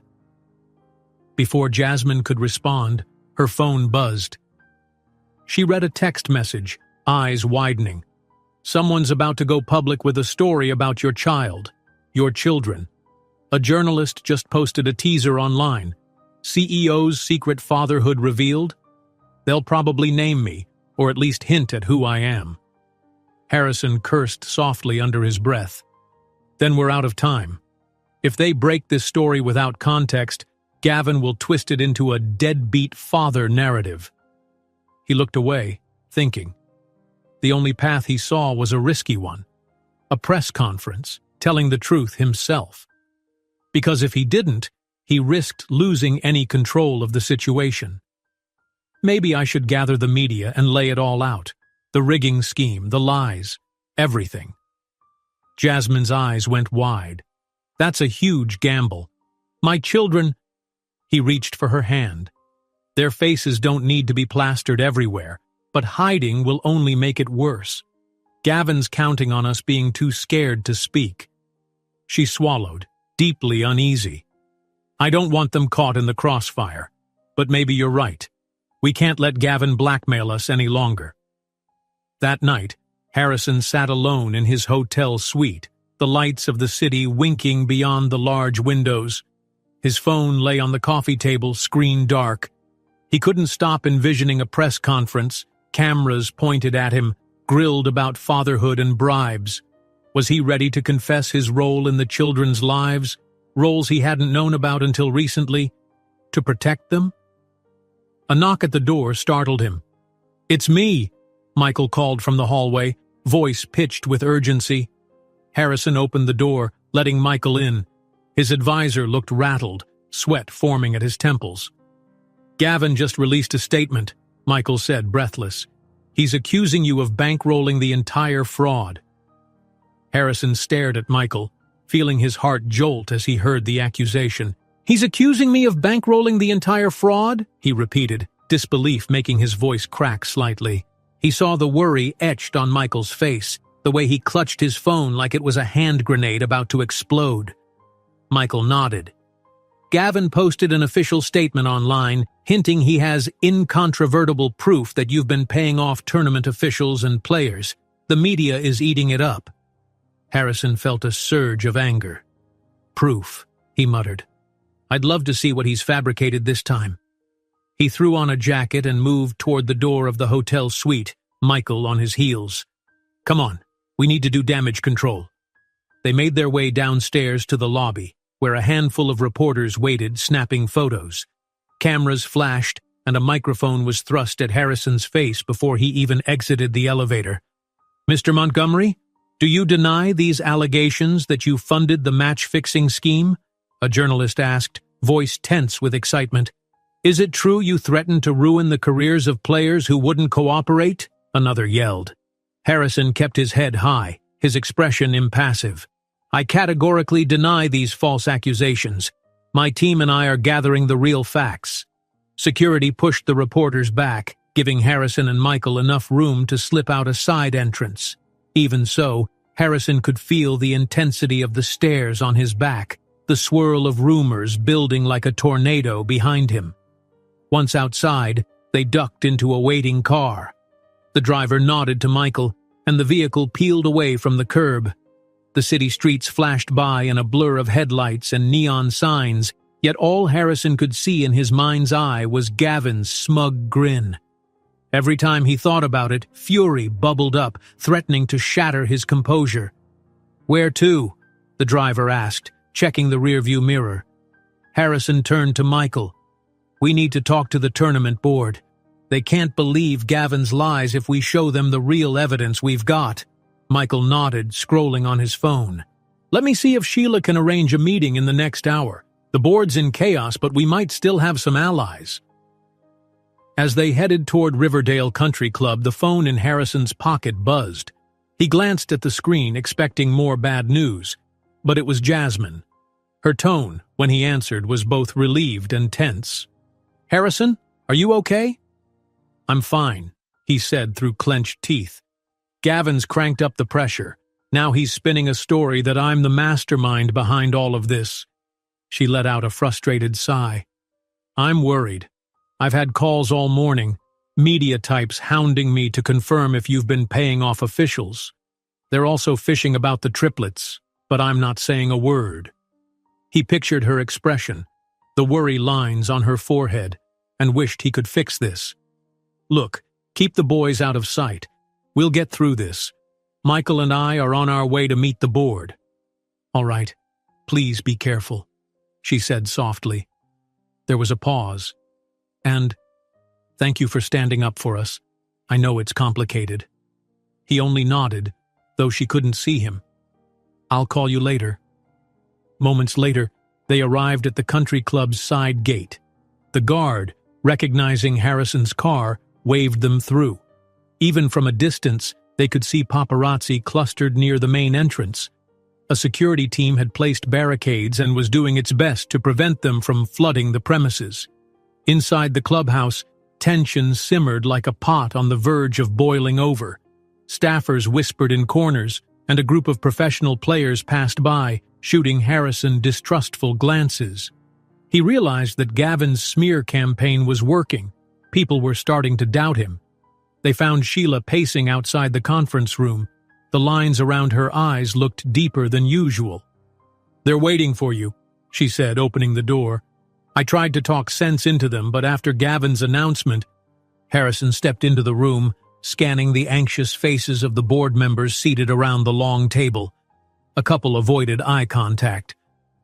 Speaker 1: Before Jasmine could respond, her phone buzzed. She read a text message, eyes widening. "Someone's about to go public with a story about your child, your children. A journalist just posted a teaser online. CEO's secret fatherhood revealed. They'll probably name me, or at least hint at who I am." Harrison cursed softly under his breath. "Then we're out of time. If they break this story without context, Gavin will twist it into a deadbeat father narrative." He looked away, thinking. The only path he saw was a risky one. A press conference, telling the truth himself. Because if he didn't, he risked losing any control of the situation. "Maybe I should gather the media and lay it all out. The rigging scheme, the lies, everything." Jasmine's eyes went wide. "That's a huge gamble. My children—" He reached for her hand. "Their faces don't need to be plastered everywhere, but hiding will only make it worse. Gavin's counting on us being too scared to speak." She swallowed, deeply uneasy. "I don't want them caught in the crossfire, but maybe you're right. We can't let Gavin blackmail us any longer." That night, Harrison sat alone in his hotel suite, the lights of the city winking beyond the large windows. His phone lay on the coffee table, screen dark. He couldn't stop envisioning a press conference, cameras pointed at him, grilled about fatherhood and bribes. Was he ready to confess his role in the children's lives, roles he hadn't known about until recently, to protect them? A knock at the door startled him. "It's me," Michael called from the hallway, voice pitched with urgency. Harrison opened the door, letting Michael in. His advisor looked rattled, sweat forming at his temples. "Gavin just released a statement," Michael said, breathless. "He's accusing you of bankrolling the entire fraud." Harrison stared at Michael, feeling his heart jolt as he heard the accusation. "He's accusing me of bankrolling the entire fraud?" he repeated, disbelief making his voice crack slightly. He saw the worry etched on Michael's face. the way he clutched his phone like it was a hand grenade about to explode. Michael nodded. Gavin posted an official statement online, hinting he has incontrovertible proof that you've been paying off tournament officials and players. The media is eating it up. Harrison felt a surge of anger. Proof, he muttered. I'd love to see what he's fabricated this time. He threw on a jacket and moved toward the door of the hotel suite, Michael on his heels. Come on, we need to do damage control. They made their way downstairs to the lobby, where a handful of reporters waited, snapping photos. Cameras flashed, and a microphone was thrust at Harrison's face before he even exited the elevator. Mr. Montgomery, do you deny these allegations that you funded the match-fixing scheme? A journalist asked, voice tense with excitement. Is it true you threatened to ruin the careers of players who wouldn't cooperate? Another yelled. Harrison kept his head high, his expression impassive. I categorically deny these false accusations. My team and I are gathering the real facts. Security pushed the reporters back, giving Harrison and Michael enough room to slip out a side entrance. Even so, Harrison could feel the intensity of the stares on his back, the swirl of rumors building like a tornado behind him. Once outside, they ducked into a waiting car. The driver nodded to Michael, and the vehicle peeled away from the curb. The city streets flashed by in a blur of headlights and neon signs, yet all Harrison could see in his mind's eye was Gavin's smug grin. Every time he thought about it, fury bubbled up, threatening to shatter his composure. Where to? The driver asked, checking the rearview mirror. Harrison turned to Michael. We need to talk to the tournament board. They can't believe Gavin's lies if we show them the real evidence we've got. Michael nodded, scrolling on his phone. Let me see if Sheila can arrange a meeting in the next hour. The board's in chaos, but we might still have some allies. As they headed toward Riverdale Country Club, the phone in Harrison's pocket buzzed. He glanced at the screen, expecting more bad news, but it was Jasmine. Her tone, when he answered, was both relieved and tense. Harrison, are you okay? I'm fine, he said through clenched teeth. Gavin's cranked up the pressure. Now he's spinning a story that I'm the mastermind behind all of this. She let out a frustrated sigh. I'm worried. I've had calls all morning, media types hounding me to confirm if you've been paying off officials. They're also fishing about the triplets, but I'm not saying a word. He pictured her expression, the worry lines on her forehead, and wished he could fix this. Look, keep the boys out of sight. We'll get through this. Michael and I are on our way to meet the board. All right, please be careful, she said softly. There was a pause. And, thank you for standing up for us. I know it's complicated. He only nodded, though she couldn't see him. I'll call you later. Moments later, they arrived at the country club's side gate. The guard, recognizing Harrison's car, waved them through. Even from a distance, they could see paparazzi clustered near the main entrance. A security team had placed barricades and was doing its best to prevent them from flooding the premises. Inside the clubhouse, tension simmered like a pot on the verge of boiling over. Staffers whispered in corners, and a group of professional players passed by, shooting Harrison distrustful glances. He realized that Gavin's smear campaign was working. People were starting to doubt him. They found Sheila pacing outside the conference room. The lines around her eyes looked deeper than usual. They're waiting for you, she said, opening the door. I tried to talk sense into them, but after Gavin's announcement, Harrison stepped into the room, scanning the anxious faces of the board members seated around the long table. A couple avoided eye contact.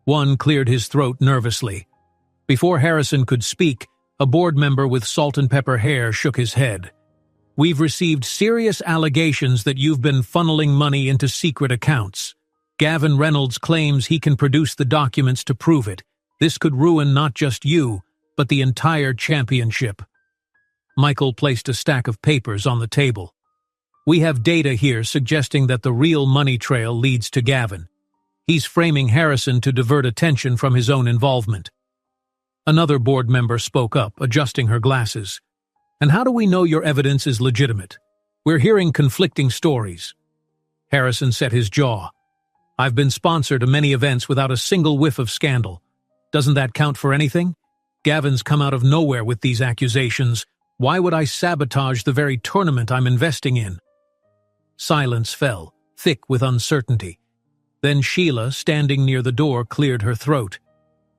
Speaker 1: One cleared his throat nervously. Before Harrison could speak, a board member with salt and pepper hair shook his head. We've received serious allegations that you've been funneling money into secret accounts. Gavin Reynolds claims he can produce the documents to prove it. This could ruin not just you, but the entire championship. Michael placed a stack of papers on the table. We have data here suggesting that the real money trail leads to Gavin. He's framing Harrison to divert attention from his own involvement. Another board member spoke up, adjusting her glasses. And how do we know your evidence is legitimate? We're hearing conflicting stories. Harrison set his jaw. I've been sponsor to many events without a single whiff of scandal. Doesn't that count for anything? Gavin's come out of nowhere with these accusations. Why would I sabotage the very tournament I'm investing in? Silence fell, thick with uncertainty. Then Sheila, standing near the door, cleared her throat.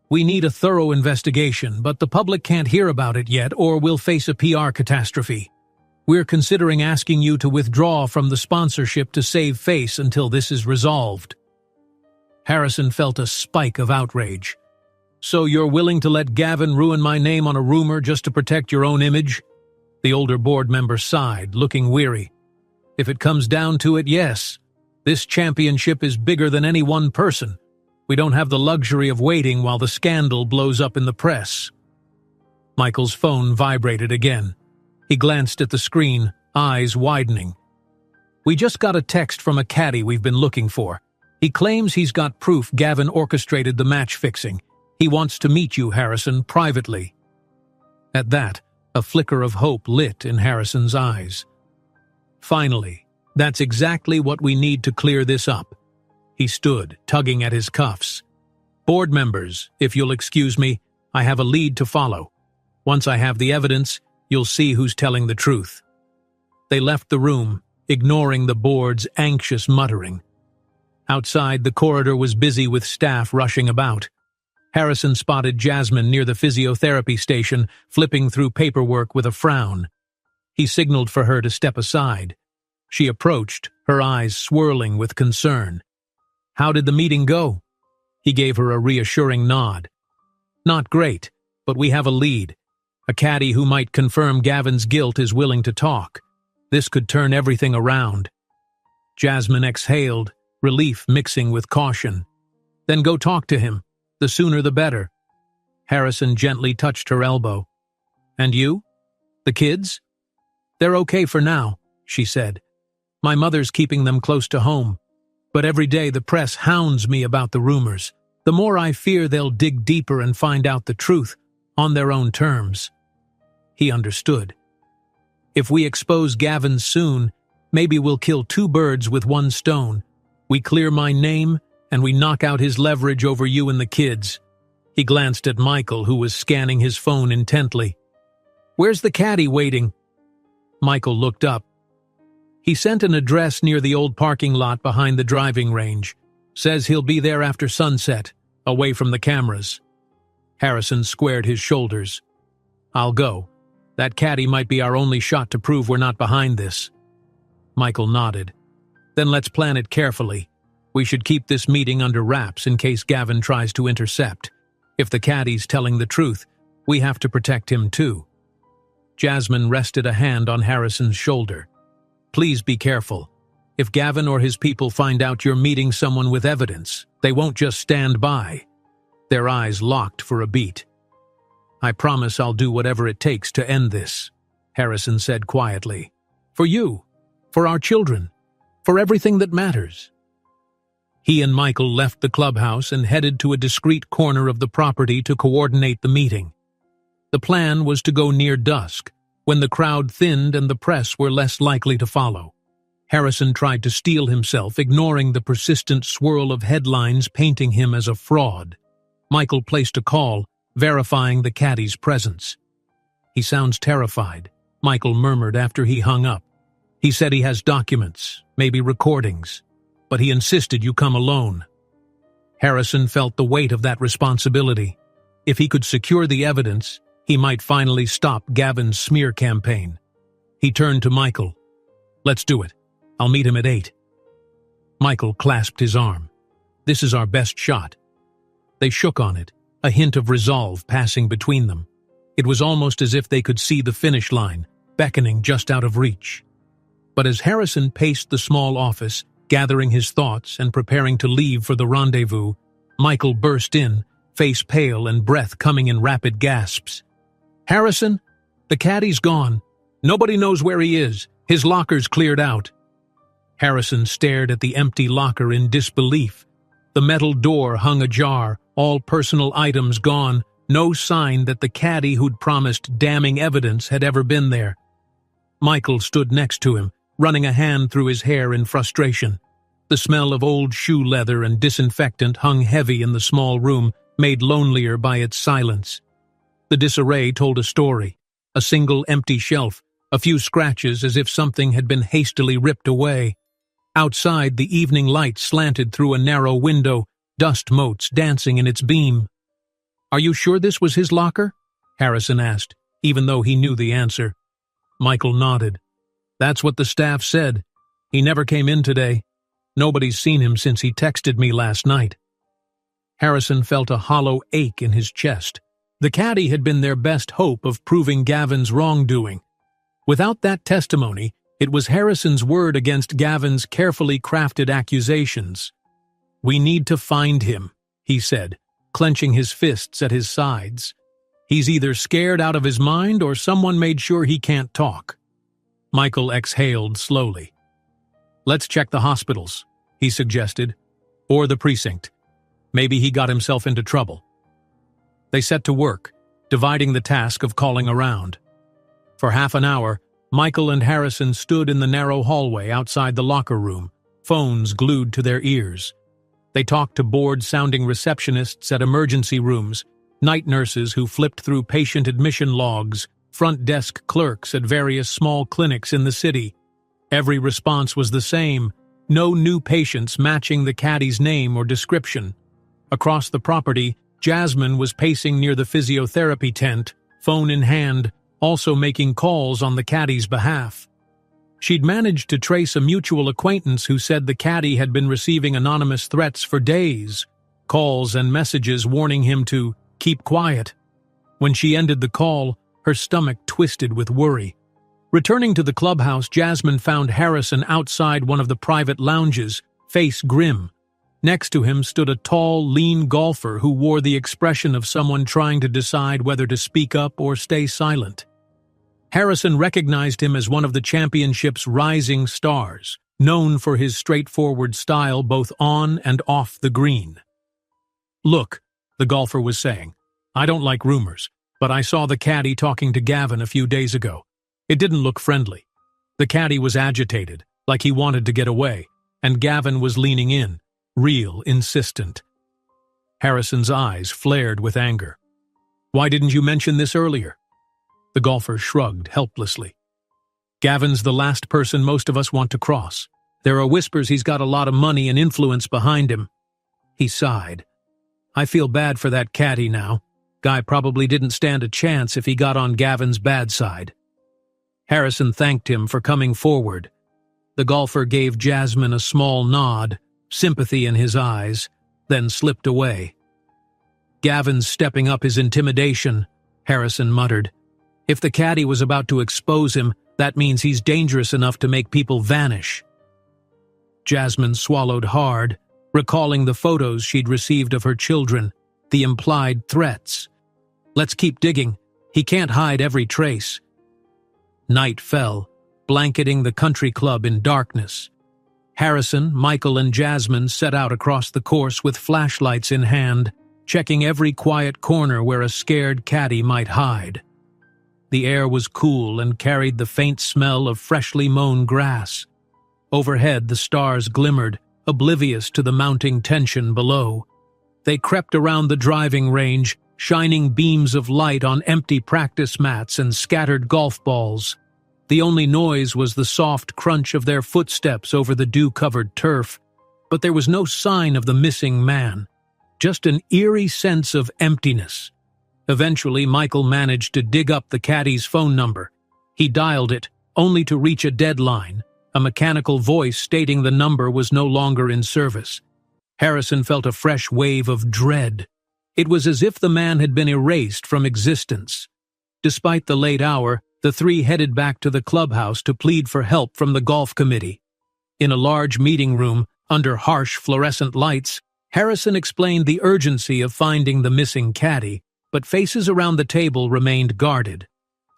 Speaker 1: We need a thorough investigation, but the public can't hear about it yet or we'll face a PR catastrophe. We're considering asking you to withdraw from the sponsorship to save face until this is resolved. Harrison felt a spike of outrage. So you're willing to let Gavin ruin my name on a rumor just to protect your own image? The older board member sighed, looking weary. If it comes down to it, yes. This championship is bigger than any one person. We don't have the luxury of waiting while the scandal blows up in the press. Michael's phone vibrated again. He glanced at the screen, eyes widening. We just got a text from a caddy we've been looking for. He claims he's got proof Gavin orchestrated the match fixing. He wants to meet you, Harrison, privately. At that, a flicker of hope lit in Harrison's eyes. Finally, that's exactly what we need to clear this up. He stood, tugging at his cuffs. Board members, if you'll excuse me, I have a lead to follow. Once I have the evidence, you'll see who's telling the truth. They left the room, ignoring the board's anxious muttering. Outside, the corridor was busy with staff rushing about. Harrison spotted Jasmine near the physiotherapy station, flipping through paperwork with a frown. He signaled for her to step aside. She approached, her eyes swirling with concern. How did the meeting go? He gave her a reassuring nod. Not great, but we have a lead. A caddy who might confirm Gavin's guilt is willing to talk. This could turn everything around. Jasmine exhaled, relief mixing with caution. Then go talk to him. The sooner the better. Harrison gently touched her elbow. And you? The kids? They're okay for now, she said. My mother's keeping them close to home. But every day the press hounds me about the rumors. The more I fear they'll dig deeper and find out the truth, on their own terms. He understood. If we expose Gavin soon, maybe we'll kill two birds with one stone. We clear my name, and we knock out his leverage over you and the kids. He glanced at Michael, who was scanning his phone intently. Where's the caddy waiting? Michael looked up. He sent an address near the old parking lot behind the driving range. Says he'll be there after sunset, away from the cameras. Harrison squared his shoulders. I'll go. That caddy might be our only shot to prove we're not behind this. Michael nodded. Then let's plan it carefully. We should keep this meeting under wraps in case Gavin tries to intercept. If the caddy's telling the truth, we have to protect him too. Jasmine rested a hand on Harrison's shoulder. Please be careful. If Gavin or his people find out you're meeting someone with evidence, they won't just stand by. Their eyes locked for a beat. I promise I'll do whatever it takes to end this, Harrison said quietly. For you, for our children, for everything that matters. He and Michael left the clubhouse and headed to a discreet corner of the property to coordinate the meeting. The plan was to go near dusk, when the crowd thinned and the press were less likely to follow. Harrison tried to steel himself, ignoring the persistent swirl of headlines painting him as a fraud. Michael placed a call, verifying the caddy's presence. He sounds terrified, Michael murmured after he hung up. He said he has documents, maybe recordings, but he insisted you come alone. Harrison felt the weight of that responsibility. If he could secure the evidence, he might finally stop Gavin's smear campaign. He turned to Michael. Let's do it. I'll meet him at 8. Michael clasped his arm. This is our best shot. They shook on it, a hint of resolve passing between them. It was almost as if they could see the finish line, beckoning just out of reach. But as Harrison paced the small office, gathering his thoughts and preparing to leave for the rendezvous, Michael burst in, face pale and breath coming in rapid gasps. Harrison, the caddy's gone. Nobody knows where he is. His locker's cleared out. Harrison stared at the empty locker in disbelief. The metal door hung ajar, all personal items gone, no sign that the caddy who'd promised damning evidence had ever been there. Michael stood next to him, running a hand through his hair in frustration. The smell of old shoe leather and disinfectant hung heavy in the small room, made lonelier by its silence. The disarray told a story. A single empty shelf, a few scratches as if something had been hastily ripped away. Outside, the evening light slanted through a narrow window, dust motes dancing in its beam. "Are you sure this was his locker?" Harrison asked, even though he knew the answer. Michael nodded. "That's what the staff said. He never came in today. Nobody's seen him since he texted me last night." Harrison felt a hollow ache in his chest. The caddy had been their best hope of proving Gavin's wrongdoing. Without that testimony, it was Harrison's word against Gavin's carefully crafted accusations. "We need to find him," he said, clenching his fists at his sides. "He's either scared out of his mind or someone made sure he can't talk." Michael exhaled slowly. "Let's check the hospitals," he suggested, "or the precinct. Maybe he got himself into trouble." They set to work, dividing the task of calling around. For half an hour, Michael and Harrison stood in the narrow hallway outside the locker room, phones glued to their ears. They talked to bored-sounding receptionists at emergency rooms, night nurses who flipped through patient admission logs, front desk clerks at various small clinics in the city. Every response was the same: no new patients matching the caddy's name or description. Across the property, Jasmine was pacing near the physiotherapy tent, phone in hand, also making calls on the caddy's behalf. She'd managed to trace a mutual acquaintance who said the caddy had been receiving anonymous threats for days, calls and messages warning him to keep quiet. When she ended the call, her stomach twisted with worry. Returning to the clubhouse, Jasmine found Harrison outside one of the private lounges, face grim. Next to him stood a tall, lean golfer who wore the expression of someone trying to decide whether to speak up or stay silent. Harrison recognized him as one of the championship's rising stars, known for his straightforward style both on and off the green. "Look," the golfer was saying, "I don't like rumors, but I saw the caddy talking to Gavin a few days ago. It didn't look friendly. The caddy was agitated, like he wanted to get away, and Gavin was leaning in, real insistent." Harrison's eyes flared with anger. "Why didn't you mention this earlier?" The golfer shrugged helplessly. "Gavin's the last person most of us want to cross. There are whispers he's got a lot of money and influence behind him." He sighed. "I feel bad for that caddy now. Guy probably didn't stand a chance if he got on Gavin's bad side." Harrison thanked him for coming forward. The golfer gave Jasmine a small nod, sympathy in his eyes, then slipped away. "Gavin's stepping up his intimidation," Harrison muttered. "If the caddy was about to expose him, that means he's dangerous enough to make people vanish." Jasmine swallowed hard, recalling the photos she'd received of her children, the implied threats. "Let's keep digging. He can't hide every trace." Night fell, blanketing the country club in darkness. Harrison, Michael, and Jasmine set out across the course with flashlights in hand, checking every quiet corner where a scared caddy might hide. The air was cool and carried the faint smell of freshly mown grass. Overhead, the stars glimmered, oblivious to the mounting tension below. They crept around the driving range, shining beams of light on empty practice mats and scattered golf balls. The only noise was the soft crunch of their footsteps over the dew-covered turf, but there was no sign of the missing man, just an eerie sense of emptiness. Eventually, Michael managed to dig up the caddy's phone number. He dialed it, only to reach a dead line, a mechanical voice stating the number was no longer in service. Harrison felt a fresh wave of dread. It was as if the man had been erased from existence. Despite the late hour, the three headed back to the clubhouse to plead for help from the golf committee. In a large meeting room, under harsh fluorescent lights, Harrison explained the urgency of finding the missing caddy, but faces around the table remained guarded.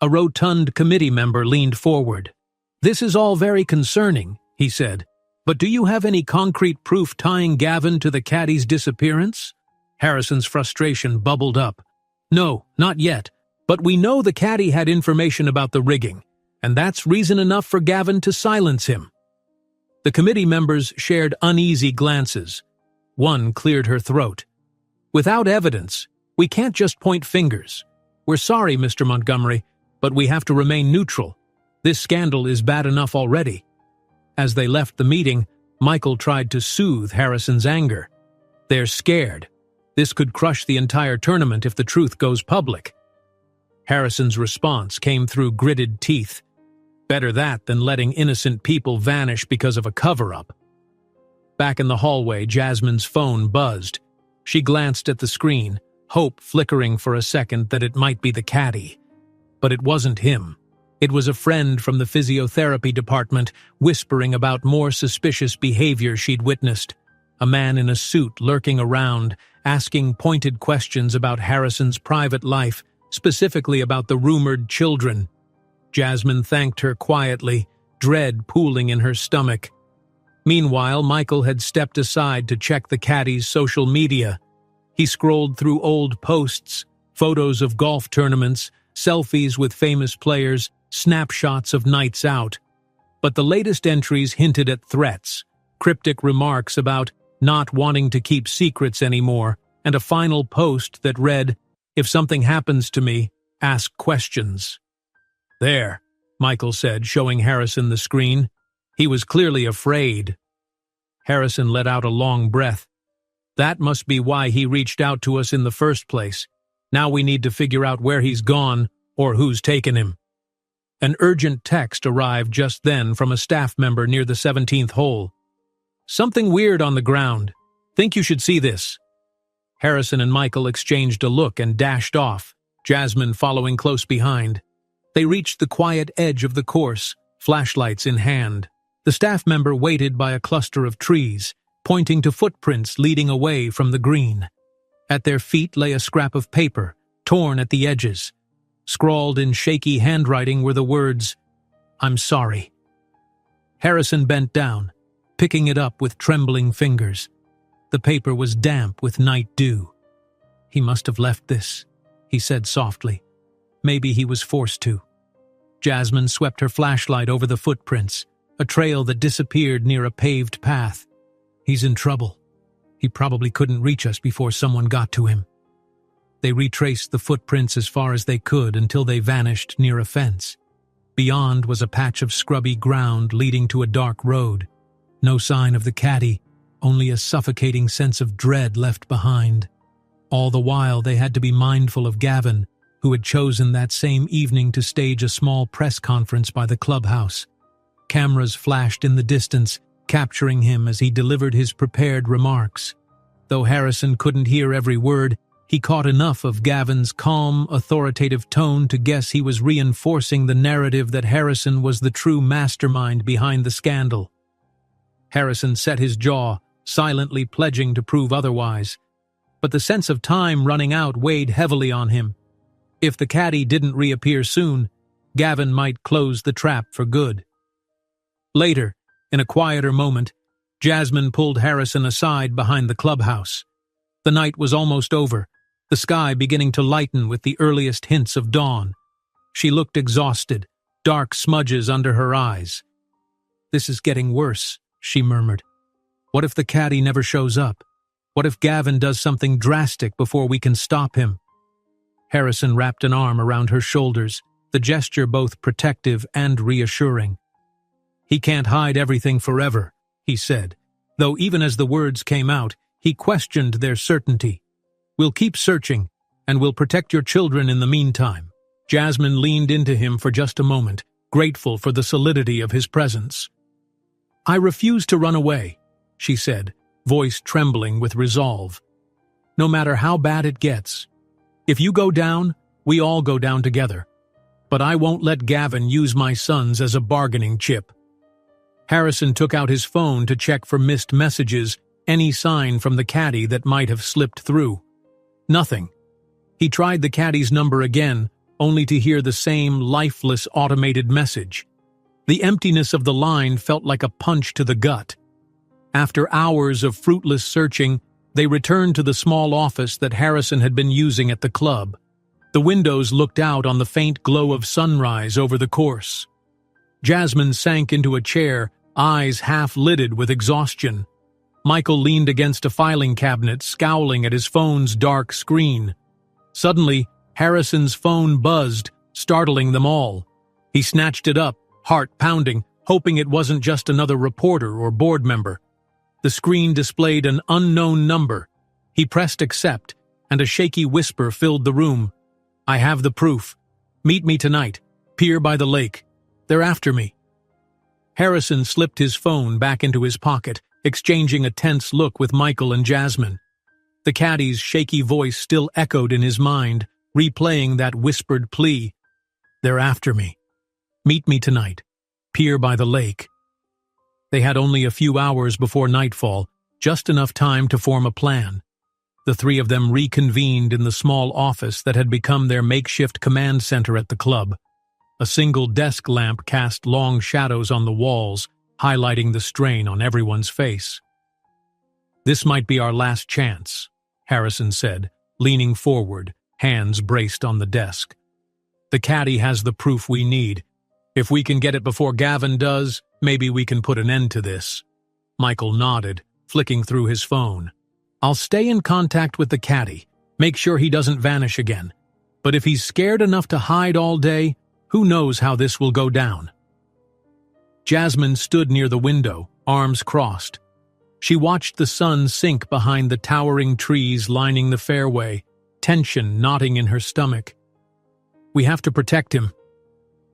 Speaker 1: A rotund committee member leaned forward. "This is all very concerning," he said, "but do you have any concrete proof tying Gavin to the caddy's disappearance?" Harrison's frustration bubbled up. "No, not yet, but we know the caddy had information about the rigging, and that's reason enough for Gavin to silence him." The committee members shared uneasy glances. One cleared her throat. "Without evidence, we can't just point fingers. We're sorry, Mr. Montgomery, but we have to remain neutral. This scandal is bad enough already." As they left the meeting, Michael tried to soothe Harrison's anger. "They're scared. This could crush the entire tournament if the truth goes public." Harrison's response came through gritted teeth. Better that than letting innocent people vanish because of a cover-up. Back in the hallway, Jasmine's phone buzzed. She glanced at the screen, hope flickering for a second that it might be the caddy. But it wasn't him. It was a friend from the physiotherapy department whispering about more suspicious behavior she'd witnessed. A man in a suit lurking around, asking pointed questions about Harrison's private life, specifically about the rumored children. Jasmine thanked her quietly, dread pooling in her stomach. Meanwhile, Michael had stepped aside to check the caddy's social media. He scrolled through old posts, photos of golf tournaments, selfies with famous players, snapshots of nights out. But the latest entries hinted at threats, cryptic remarks about not wanting to keep secrets anymore, and a final post that read, "If something happens to me, ask questions." "There," Michael said, showing Harrison the screen. He was clearly afraid. Harrison let out a long breath. "That must be why he reached out to us in the first place. Now we need to figure out where he's gone or who's taken him." An urgent text arrived just then from a staff member near the 17th hole. "Something weird on the ground. Think you should see this." Harrison and Michael exchanged a look and dashed off, Jasmine following close behind. They reached the quiet edge of the course, flashlights in hand. The staff member waited by a cluster of trees, pointing to footprints leading away from the green. At their feet lay a scrap of paper, torn at the edges. Scrawled in shaky handwriting were the words, "I'm sorry." Harrison bent down, picking it up with trembling fingers. The paper was damp with night dew. "He must have left this," he said softly. "Maybe he was forced to." Jasmine swept her flashlight over the footprints, a trail that disappeared near a paved path. "He's in trouble. He probably couldn't reach us before someone got to him." They retraced the footprints as far as they could until they vanished near a fence. Beyond was a patch of scrubby ground leading to a dark road. No sign of the caddy, only a suffocating sense of dread left behind. All the while they had to be mindful of Gavin, who had chosen that same evening to stage a small press conference by the clubhouse. Cameras flashed in the distance, capturing him as he delivered his prepared remarks. Though Harrison couldn't hear every word, he caught enough of Gavin's calm, authoritative tone to guess he was reinforcing the narrative that Harrison was the true mastermind behind the scandal. Harrison set his jaw, silently pledging to prove otherwise. But the sense of time running out weighed heavily on him. If the caddy didn't reappear soon, Gavin might close the trap for good. Later, in a quieter moment, Jasmine pulled Harrison aside behind the clubhouse. The night was almost over, the sky beginning to lighten with the earliest hints of dawn. She looked exhausted, dark smudges under her eyes. "This is getting worse," she murmured. "What if the caddy never shows up? What if Gavin does something drastic before we can stop him?" Harrison wrapped an arm around her shoulders, the gesture both protective and reassuring. "He can't hide everything forever," he said, though even as the words came out, he questioned their certainty. "We'll keep searching, and we'll protect your children in the meantime." Jasmine leaned into him for just a moment, grateful for the solidity of his presence. "I refuse to run away," she said, voice trembling with resolve. "No matter how bad it gets. If you go down, we all go down together. But I won't let Gavin use my sons as a bargaining chip." Harrison took out his phone to check for missed messages, any sign from the caddy that might have slipped through. Nothing. He tried the caddy's number again, only to hear the same lifeless automated message. The emptiness of the line felt like a punch to the gut. After hours of fruitless searching, they returned to the small office that Harrison had been using at the club. The windows looked out on the faint glow of sunrise over the course. Jasmine sank into a chair, eyes half-lidded with exhaustion. Michael leaned against a filing cabinet, scowling at his phone's dark screen. Suddenly, Harrison's phone buzzed, startling them all. He snatched it up, heart pounding, hoping it wasn't just another reporter or board member. The screen displayed an unknown number. He pressed accept, and a shaky whisper filled the room. "I have the proof. Meet me tonight. Pier by the lake. They're after me." Harrison slipped his phone back into his pocket, exchanging a tense look with Michael and Jasmine. The caddy's shaky voice still echoed in his mind, replaying that whispered plea. "They're after me. Meet me tonight. Pier by the lake." They had only a few hours before nightfall, just enough time to form a plan. The three of them reconvened in the small office that had become their makeshift command center at the club. A single desk lamp cast long shadows on the walls, highlighting the strain on everyone's face. "This might be our last chance," Harrison said, leaning forward, hands braced on the desk. "The caddy has the proof we need. If we can get it before Gavin does, maybe we can put an end to this." Michael nodded, flicking through his phone. "I'll stay in contact with the caddy, make sure he doesn't vanish again. But if he's scared enough to hide all day, who knows how this will go down." Jasmine stood near the window, arms crossed. She watched the sun sink behind the towering trees lining the fairway, tension knotting in her stomach. "We have to protect him.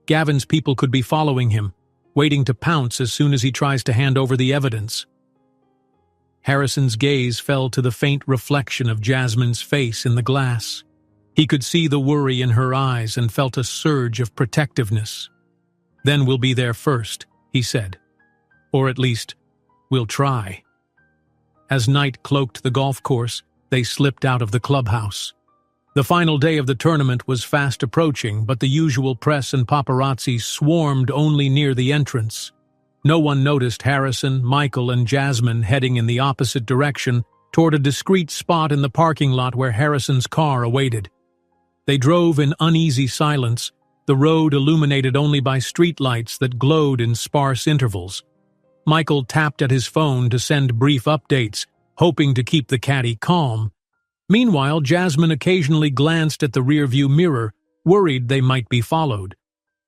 Speaker 1: Gavin's people could be following him, waiting to pounce as soon as he tries to hand over the evidence." Harrison's gaze fell to the faint reflection of Jasmine's face in the glass. He could see the worry in her eyes and felt a surge of protectiveness. "Then we'll be there first," he said. "Or at least, we'll try." As night cloaked the golf course, they slipped out of the clubhouse. The final day of the tournament was fast approaching, but the usual press and paparazzi swarmed only near the entrance. No one noticed Harrison, Michael, and Jasmine heading in the opposite direction toward a discreet spot in the parking lot where Harrison's car awaited. They drove in uneasy silence, the road illuminated only by streetlights that glowed in sparse intervals. Michael tapped at his phone to send brief updates, hoping to keep the caddy calm. Meanwhile, Jasmine occasionally glanced at the rearview mirror, worried they might be followed.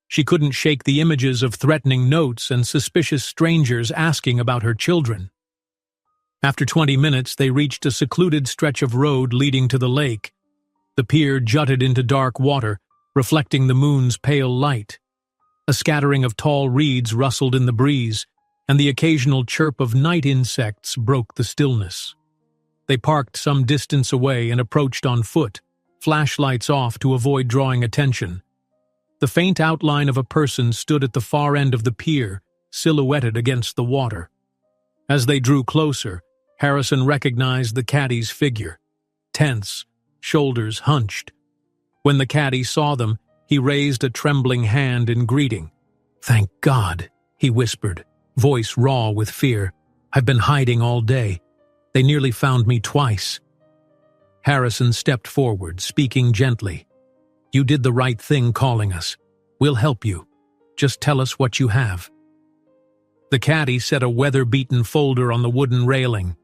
Speaker 1: She couldn't shake the images of threatening notes and suspicious strangers asking about her children. After 20 minutes, they reached a secluded stretch of road leading to the lake. The pier jutted into dark water, reflecting the moon's pale light. A scattering of tall reeds rustled in the breeze, and the occasional chirp of night insects broke the stillness. They parked some distance away and approached on foot, flashlights off to avoid drawing attention. The faint outline of a person stood at the far end of the pier, silhouetted against the water. As they drew closer, Harrison recognized the caddy's figure, tense, shoulders hunched. When the caddy saw them, he raised a trembling hand in greeting. "Thank God," he whispered, voice raw with fear. "I've been hiding all day. They nearly found me twice." Harrison stepped forward, speaking gently. "You did the right thing calling us. We'll help you. Just tell us what you have." The caddy set a weather-beaten folder on the wooden railing.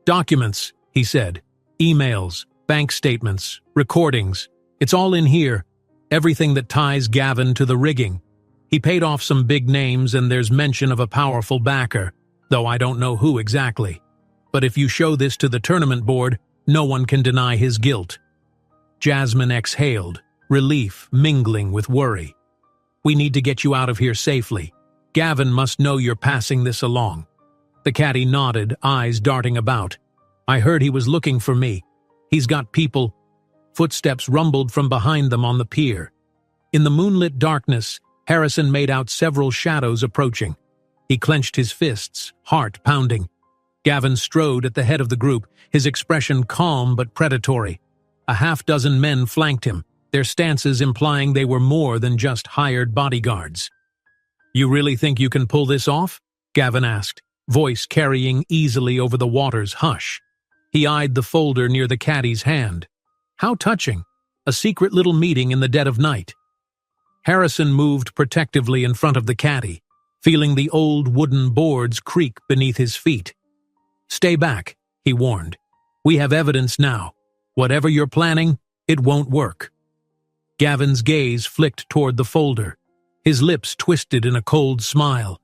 Speaker 1: "Documents," he said. "Emails, bank statements, recordings. It's all in here. Everything that ties Gavin to the rigging. He paid off some big names and there's mention of a powerful backer, though I don't know who exactly. But if you show this to the tournament board, no one can deny his guilt." Jasmine exhaled, relief mingling with worry. "We need to get you out of here safely. Gavin must know you're passing this along." The caddy nodded, eyes darting about. "I heard he was looking for me. He's got people." Footsteps rumbled from behind them on the pier. In the moonlit darkness, Harrison made out several shadows approaching. He clenched his fists, heart pounding. Gavin strode at the head of the group, his expression calm but predatory. A half-dozen men flanked him, their stances implying they were more than just hired bodyguards. "You really think you can pull this off?" Gavin asked, voice carrying easily over the water's hush. He eyed the folder near the caddy's hand. How touching. A secret little meeting in the dead of night. Harrison moved protectively in front of the caddy, feeling the old wooden boards creak beneath his feet. "Stay back," he warned. "We have evidence now. Whatever you're planning, it won't work." Gavin's gaze flicked toward the folder. His lips twisted in a cold smile.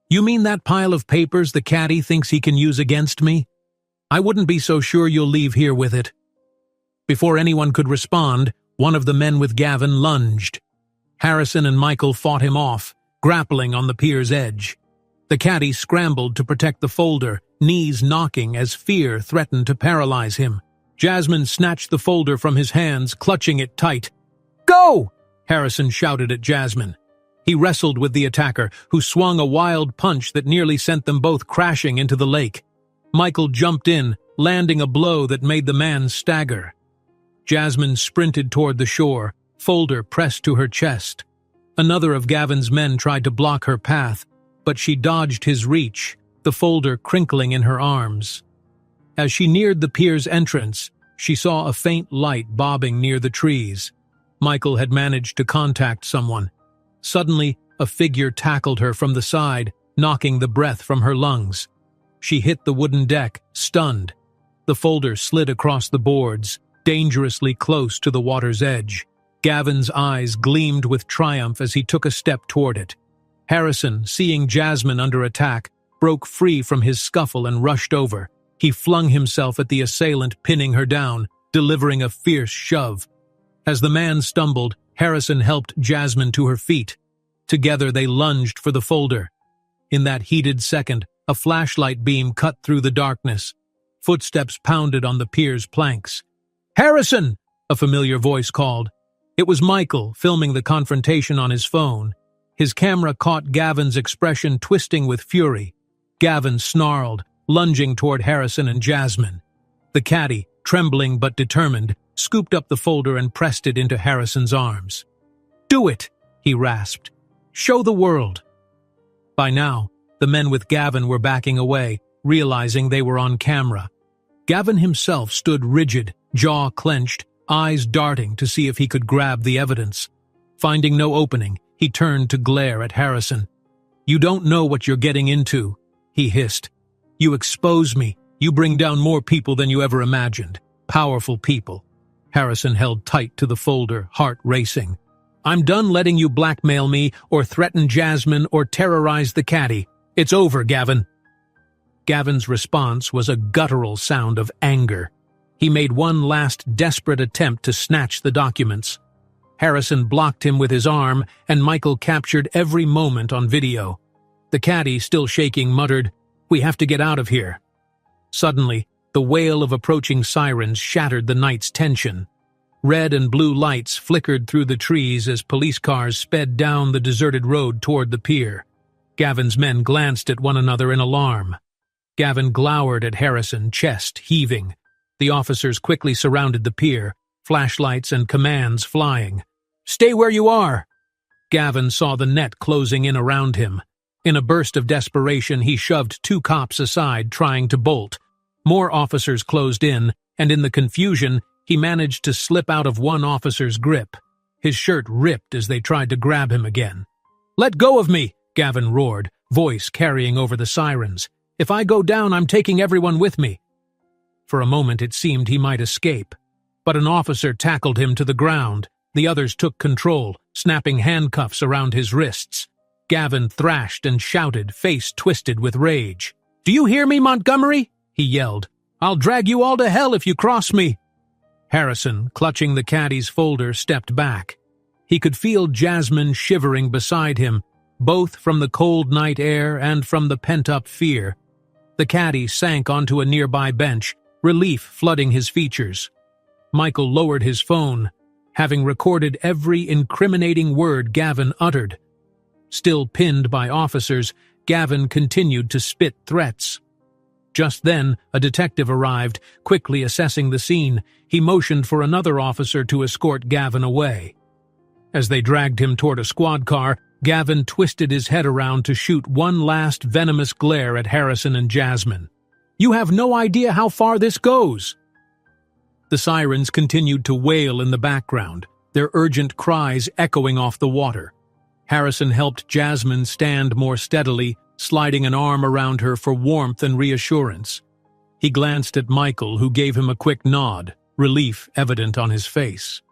Speaker 1: "You mean that pile of papers the caddy thinks he can use against me? I wouldn't be so sure you'll leave here with it." Before anyone could respond, one of the men with Gavin lunged. Harrison and Michael fought him off, grappling on the pier's edge. The caddy scrambled to protect the folder, knees knocking as fear threatened to paralyze him. Jasmine snatched the folder from his hands, clutching it tight. "Go!" Harrison shouted at Jasmine. He wrestled with the attacker, who swung a wild punch that nearly sent them both crashing into the lake. Michael jumped in, landing a blow that made the man stagger. Jasmine sprinted toward the shore, folder pressed to her chest. Another of Gavin's men tried to block her path, but she dodged his reach, the folder crinkling in her arms. As she neared the pier's entrance, she saw a faint light bobbing near the trees. Michael had managed to contact someone. Suddenly, a figure tackled her from the side, knocking the breath from her lungs. She hit the wooden deck, stunned. The folder slid across the boards, dangerously close to the water's edge. Gavin's eyes gleamed with triumph as he took a step toward it. Harrison, seeing Jasmine under attack, broke free from his scuffle and rushed over. He flung himself at the assailant, pinning her down, delivering a fierce shove. As the man stumbled, Harrison helped Jasmine to her feet. Together they lunged for the folder. In that heated second, a flashlight beam cut through the darkness. Footsteps pounded on the pier's planks. "Harrison!" a familiar voice called. It was Michael, filming the confrontation on his phone. His camera caught Gavin's expression twisting with fury. Gavin snarled, lunging toward Harrison and Jasmine. The caddy, trembling but determined, scooped up the folder and pressed it into Harrison's arms. "Do it!" he rasped. "Show the world!" By now, the men with Gavin were backing away, realizing they were on camera. Gavin himself stood rigid, jaw clenched, eyes darting to see if he could grab the evidence. Finding no opening, he turned to glare at Harrison. "You don't know what you're getting into," he hissed. "You expose me. You bring down more people than you ever imagined. Powerful people." Harrison held tight to the folder, heart racing. "I'm done letting you blackmail me or threaten Jasmine or terrorize the caddy. It's over, Gavin." Gavin's response was a guttural sound of anger. He made one last desperate attempt to snatch the documents. Harrison blocked him with his arm, and Michael captured every moment on video. The caddy, still shaking, muttered, "We have to get out of here." Suddenly, the wail of approaching sirens shattered the night's tension. Red and blue lights flickered through the trees as police cars sped down the deserted road toward the pier. Gavin's men glanced at one another in alarm. Gavin glowered at Harrison, chest heaving. The officers quickly surrounded the pier, flashlights and commands flying. "Stay where you are!" Gavin saw the net closing in around him. In a burst of desperation, he shoved two cops aside, trying to bolt. More officers closed in, and in the confusion, he managed to slip out of one officer's grip. His shirt ripped as they tried to grab him again. "Let go of me!" Gavin roared, voice carrying over the sirens. "If I go down, I'm taking everyone with me." For a moment it seemed he might escape, but an officer tackled him to the ground. The others took control, snapping handcuffs around his wrists. Gavin thrashed and shouted, face twisted with rage. "Do you hear me, Montgomery?" he yelled. "I'll drag you all to hell if you cross me." Harrison, clutching the caddy's folder, stepped back. He could feel Jasmine shivering beside him, both from the cold night air and from the pent-up fear. The caddy sank onto a nearby bench, relief flooding his features. Michael lowered his phone, having recorded every incriminating word Gavin uttered. Still pinned by officers, Gavin continued to spit threats. Just then, a detective arrived, quickly assessing the scene. He motioned for another officer to escort Gavin away. As they dragged him toward a squad car, Gavin twisted his head around to shoot one last venomous glare at Harrison and Jasmine. "You have no idea how far this goes!" The sirens continued to wail in the background, their urgent cries echoing off the water. Harrison helped Jasmine stand more steadily, sliding an arm around her for warmth and reassurance. He glanced at Michael, who gave him a quick nod, relief evident on his face.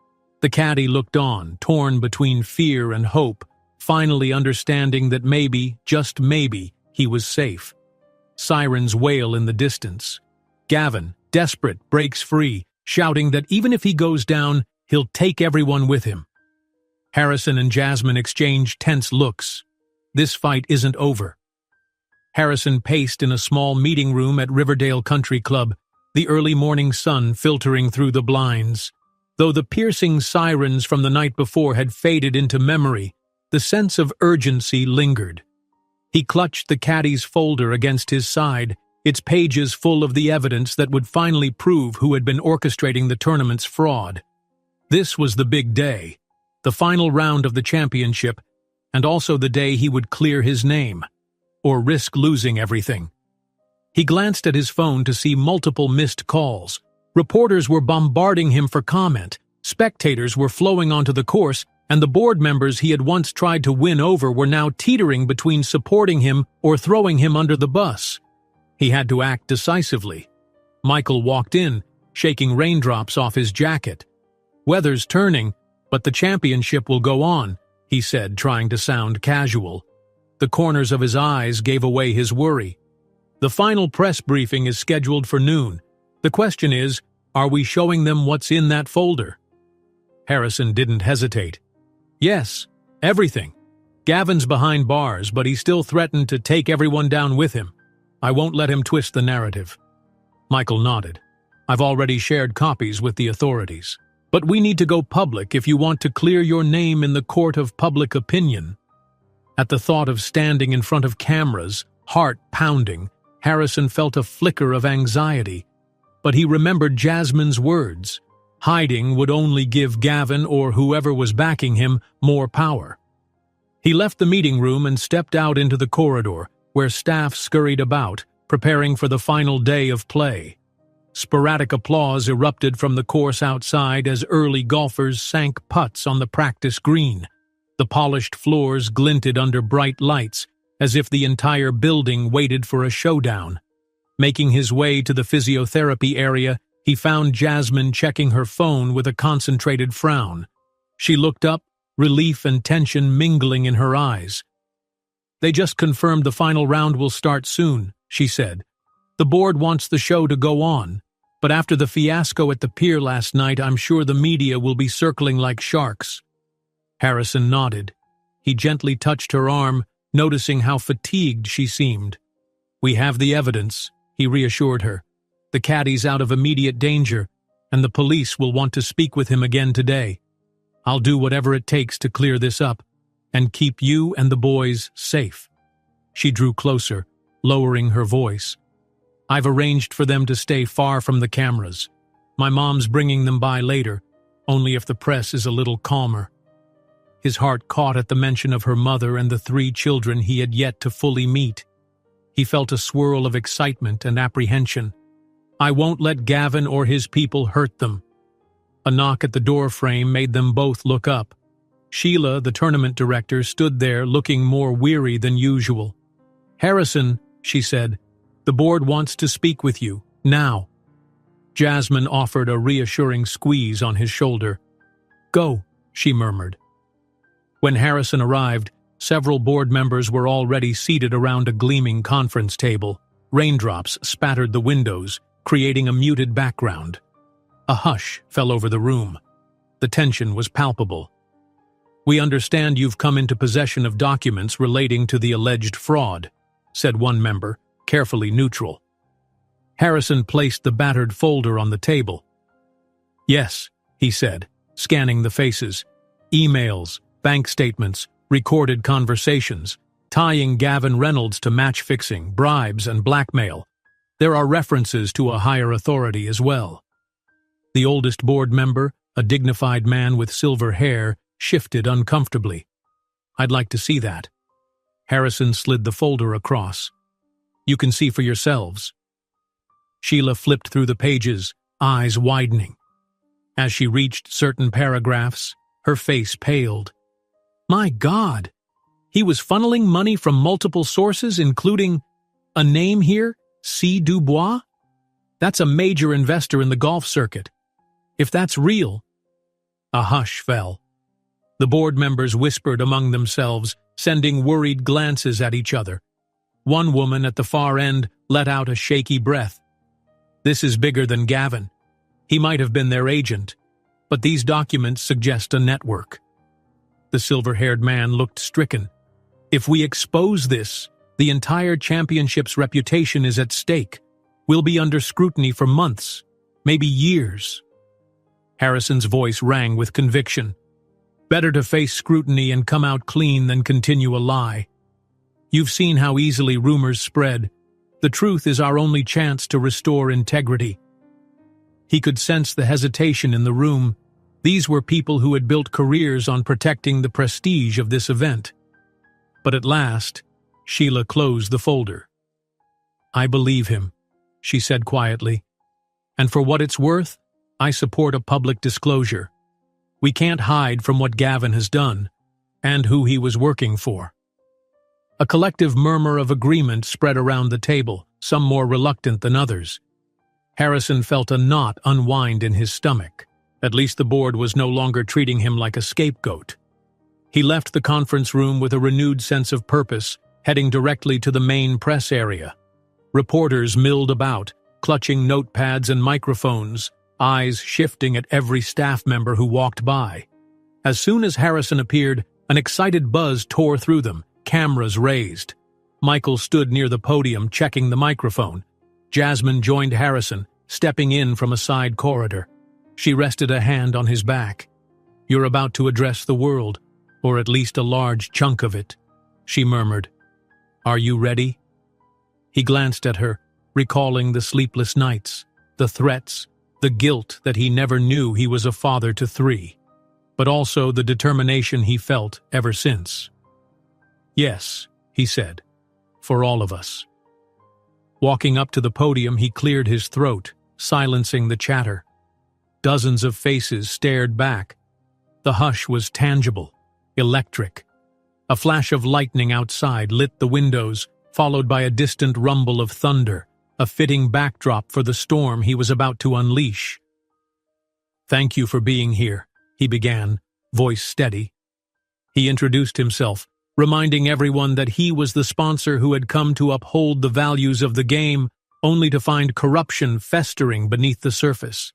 Speaker 1: The caddy looked on, torn between fear and hope, finally understanding that maybe, just maybe, he was safe. Sirens wail in the distance. Gavin, desperate, breaks free, shouting that even if he goes down, he'll take everyone with him. Harrison and Jasmine exchange tense looks. This fight isn't over. Harrison paced in a small meeting room at Riverdale Country Club, the early morning sun filtering through the blinds. Though the piercing sirens from the night before had faded into memory, the sense of urgency lingered. He clutched the caddy's folder against his side, its pages full of the evidence that would finally prove who had been orchestrating the tournament's fraud. This was the big day, the final round of the championship, and also the day he would clear his name, or risk losing everything. He glanced at his phone to see multiple missed calls. Reporters were bombarding him for comment, spectators were flowing onto the course, and the board members he had once tried to win over were now teetering between supporting him or throwing him under the bus. He had to act decisively. Michael walked in, shaking raindrops off his jacket. "Weather's turning, but the championship will go on," he said, trying to sound casual. The corners of his eyes gave away his worry. "The final press briefing is scheduled for noon. The question is, are we showing them what's in that folder?" Harrison didn't hesitate. "Yes, everything. Gavin's behind bars, but he still threatened to take everyone down with him. I won't let him twist the narrative." Michael nodded. "I've already shared copies with the authorities. But we need to go public if you want to clear your name in the court of public opinion." At the thought of standing in front of cameras, heart pounding, Harrison felt a flicker of anxiety. But he remembered Jasmine's words. Hiding would only give Gavin or whoever was backing him more power. He left the meeting room and stepped out into the corridor, where staff scurried about, preparing for the final day of play. Sporadic applause erupted from the course outside as early golfers sank putts on the practice green. The polished floors glinted under bright lights, as if the entire building waited for a showdown. Making his way to the physiotherapy area, he found Jasmine checking her phone with a concentrated frown. She looked up, relief and tension mingling in her eyes. "They just confirmed the final round will start soon," she said. "The board wants the show to go on, but after the fiasco at the pier last night, I'm sure the media will be circling like sharks." Harrison nodded. He gently touched her arm, noticing how fatigued she seemed. "We have the evidence," he reassured her. "The caddy's out of immediate danger, and the police will want to speak with him again today. I'll do whatever it takes to clear this up, and keep you and the boys safe." She drew closer, lowering her voice. "I've arranged for them to stay far from the cameras. My mom's bringing them by later, only if the press is a little calmer." His heart caught at the mention of her mother and the 3 children he had yet to fully meet. He felt a swirl of excitement and apprehension. "I won't let Gavin or his people hurt them." A knock at the door frame made them both look up. Sheila, the tournament director, stood there looking more weary than usual. "Harrison," she said, "the board wants to speak with you, now." Jasmine offered a reassuring squeeze on his shoulder. "Go," she murmured. When Harrison arrived, several board members were already seated around a gleaming conference table. Raindrops spattered the windows, creating a muted background. A hush fell over the room. The tension was palpable. "We understand you've come into possession of documents relating to the alleged fraud," said one member, carefully neutral. Harrison placed the battered folder on the table. "Yes," he said, scanning the faces. "Emails, bank statements, recorded conversations, tying Gavin Reynolds to match-fixing, bribes, and blackmail. There are references to a higher authority as well." The oldest board member, a dignified man with silver hair, shifted uncomfortably. "I'd like to see that." Harrison slid the folder across. "You can see for yourselves." Sheila flipped through the pages, eyes widening. As she reached certain paragraphs, her face paled. "My God, He was funneling money from multiple sources, including a name here, C. Dubois? That's a major investor in the golf circuit. If that's real... A hush fell. The board members whispered among themselves, sending worried glances at each other. One woman at the far end let out a shaky breath. This is bigger than Gavin. He might have been their agent, but these documents suggest a network. The silver-haired man looked stricken. If we expose this, the entire championship's reputation is at stake. We'll be under scrutiny for months, maybe years. Harrison's voice rang with conviction. Better to face scrutiny and come out clean than continue a lie. You've seen how easily rumors spread. The truth is our only chance to restore integrity. He could sense the hesitation in the room. These were people who had built careers on protecting the prestige of this event. But at last, Sheila closed the folder. I believe him, she said quietly. And for what it's worth, I support a public disclosure. We can't hide from what Gavin has done, and who he was working for. A collective murmur of agreement spread around the table, some more reluctant than others. Harrison felt a knot unwind in his stomach. At least the board was no longer treating him like a scapegoat. He left the conference room with a renewed sense of purpose, heading directly to the main press area. Reporters milled about, clutching notepads and microphones, eyes shifting at every staff member who walked by. As soon as Harrison appeared, an excited buzz tore through them, cameras raised. Michael stood near the podium checking the microphone. Jasmine joined Harrison, stepping in from a side corridor. She rested a hand on his back. You're about to address the world, or at least a large chunk of it, she murmured. Are you ready? He glanced at her, recalling the sleepless nights, the threats, the guilt that he never knew he was a father to 3, but also the determination he felt ever since. Yes, he said, for all of us. Walking up to the podium, he cleared his throat, silencing the chatter. Dozens of faces stared back. The hush was tangible, electric. A flash of lightning outside lit the windows, followed by a distant rumble of thunder, a fitting backdrop for the storm he was about to unleash. Thank you for being here, he began, voice steady. He introduced himself, reminding everyone that he was the sponsor who had come to uphold the values of the game, only to find corruption festering beneath the surface.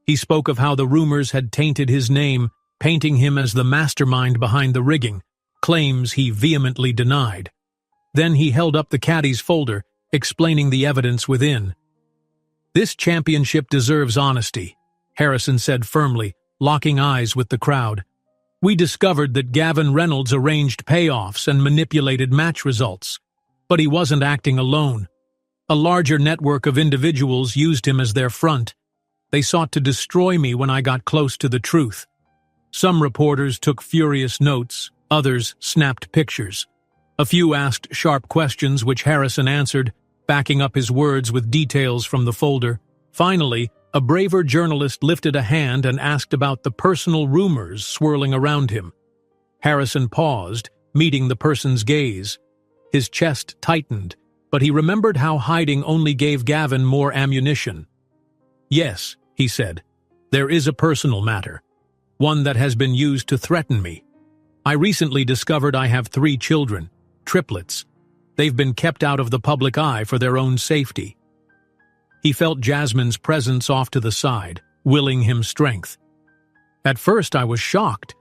Speaker 1: He spoke of how the rumors had tainted his name, painting him as the mastermind behind the rigging, claims he vehemently denied. Then he held up the caddy's folder, explaining the evidence within. This championship deserves honesty, Harrison said firmly, locking eyes with the crowd. We discovered that Gavin Reynolds arranged payoffs and manipulated match results, but he wasn't acting alone. A larger network of individuals used him as their front. They sought to destroy me when I got close to the truth. Some reporters took furious notes, others snapped pictures. A few asked sharp questions which Harrison answered, backing up his words with details from the folder. Finally, a braver journalist lifted a hand and asked about the personal rumors swirling around him. Harrison paused, meeting the person's gaze. His chest tightened, but he remembered how hiding only gave Gavin more ammunition. Yes, he said, there is a personal matter, one that has been used to threaten me. I recently discovered I have 3 children, triplets. They've been kept out of the public eye for their own safety. He felt Jasmine's presence off to the side, willing him strength. At first I was shocked,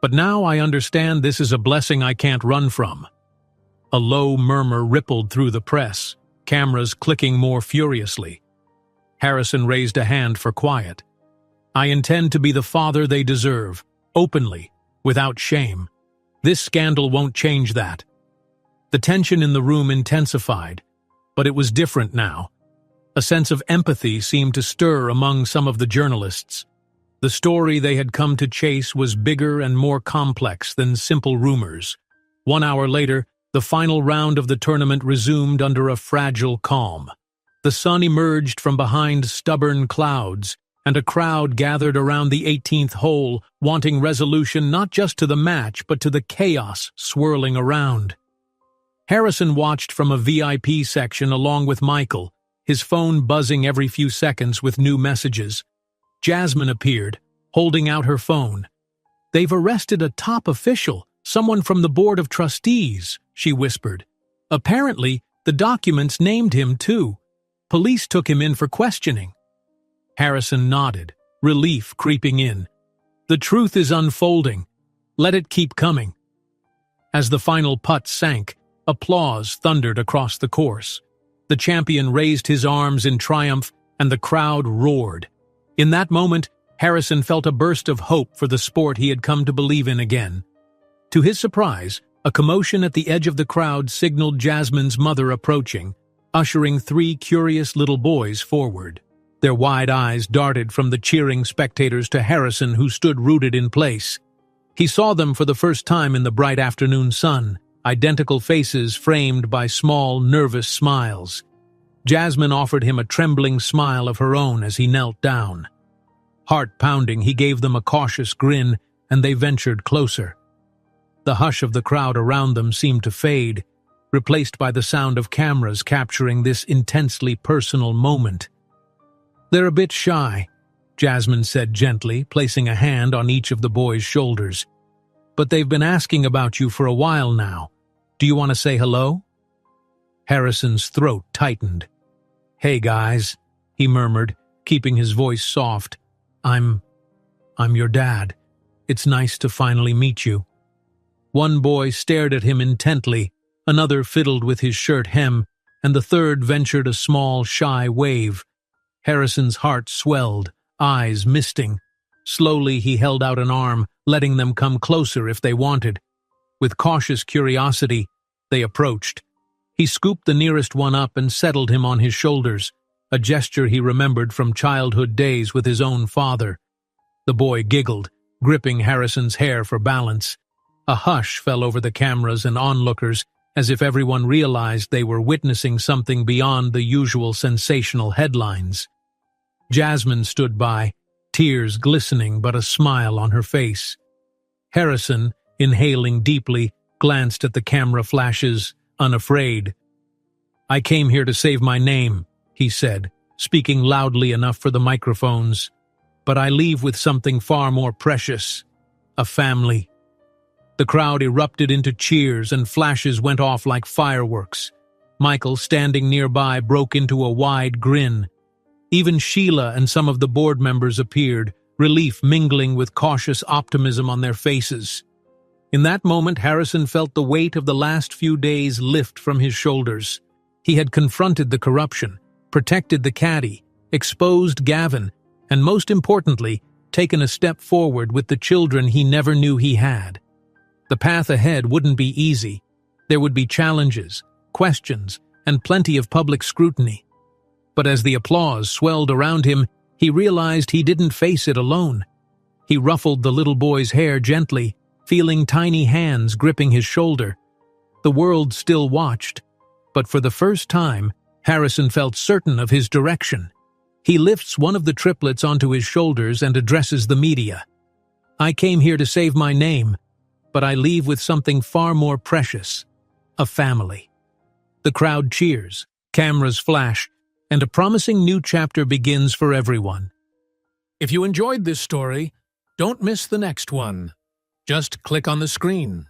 Speaker 1: but now I understand this is a blessing I can't run from. A low murmur rippled through the press, cameras clicking more furiously. Harrison raised a hand for quiet. I intend to be the father they deserve, openly, without shame. This scandal won't change that. The tension in the room intensified, but it was different now. A sense of empathy seemed to stir among some of the journalists. The story they had come to chase was bigger and more complex than simple rumors. 1 hour later, the final round of the tournament resumed under a fragile calm. The sun emerged from behind stubborn clouds, and a crowd gathered around the 18th hole, wanting resolution not just to the match but to the chaos swirling around. Harrison watched from a VIP section along with Michael, his phone buzzing every few seconds with new messages. Jasmine appeared, holding out her phone. "They've arrested a top official, someone from the board of trustees," she whispered. "Apparently, the documents named him too. Police took him in for questioning." Harrison nodded, relief creeping in. The truth is unfolding. Let it keep coming. As the final putt sank, applause thundered across the course. The champion raised his arms in triumph, and the crowd roared. In that moment, Harrison felt a burst of hope for the sport he had come to believe in again. To his surprise, a commotion at the edge of the crowd signaled Jasmine's mother approaching, ushering 3 curious little boys forward. Their wide eyes darted from the cheering spectators to Harrison, who stood rooted in place. He saw them for the first time in the bright afternoon sun, identical faces framed by small, nervous smiles. Jasmine offered him a trembling smile of her own as he knelt down. Heart-pounding, he gave them a cautious grin, and they ventured closer. The hush of the crowd around them seemed to fade, replaced by the sound of cameras capturing this intensely personal moment. "They're a bit shy," Jasmine said gently, placing a hand on each of the boys' shoulders. "But they've been asking about you for a while now. Do you want to say hello?" Harrison's throat tightened. "Hey, guys," he murmured, keeping his voice soft. I'm your dad. It's nice to finally meet you." One boy stared at him intently, another fiddled with his shirt hem, and the third ventured a small, shy wave. Harrison's heart swelled, eyes misting. Slowly he held out an arm, letting them come closer if they wanted. With cautious curiosity, they approached. He scooped the nearest one up and settled him on his shoulders, a gesture he remembered from childhood days with his own father. The boy giggled, gripping Harrison's hair for balance. A hush fell over the cameras and onlookers, as if everyone realized they were witnessing something beyond the usual sensational headlines. Jasmine stood by, tears glistening but a smile on her face. Harrison, inhaling deeply, glanced at the camera flashes, unafraid. "I came here to save my name," he said, speaking loudly enough for the microphones. "But I leave with something far more precious: a family." The crowd erupted into cheers and flashes went off like fireworks. Michael, standing nearby, broke into a wide grin. Even Sheila and some of the board members appeared, relief mingling with cautious optimism on their faces. In that moment, Harrison felt the weight of the last few days lift from his shoulders. He had confronted the corruption, protected the caddy, exposed Gavin, and most importantly, taken a step forward with the children he never knew he had. The path ahead wouldn't be easy. There would be challenges, questions, and plenty of public scrutiny. But as the applause swelled around him, he realized he didn't face it alone. He ruffled the little boy's hair gently, feeling tiny hands gripping his shoulder. The world still watched, but for the first time, Harrison felt certain of his direction. He lifts one of the triplets onto his shoulders and addresses the media. "I came here to save my name, but I leave with something far more precious: a family." The crowd cheers, cameras flash, and a promising new chapter begins for everyone. If you enjoyed this story, don't miss the next one. Just click on the screen.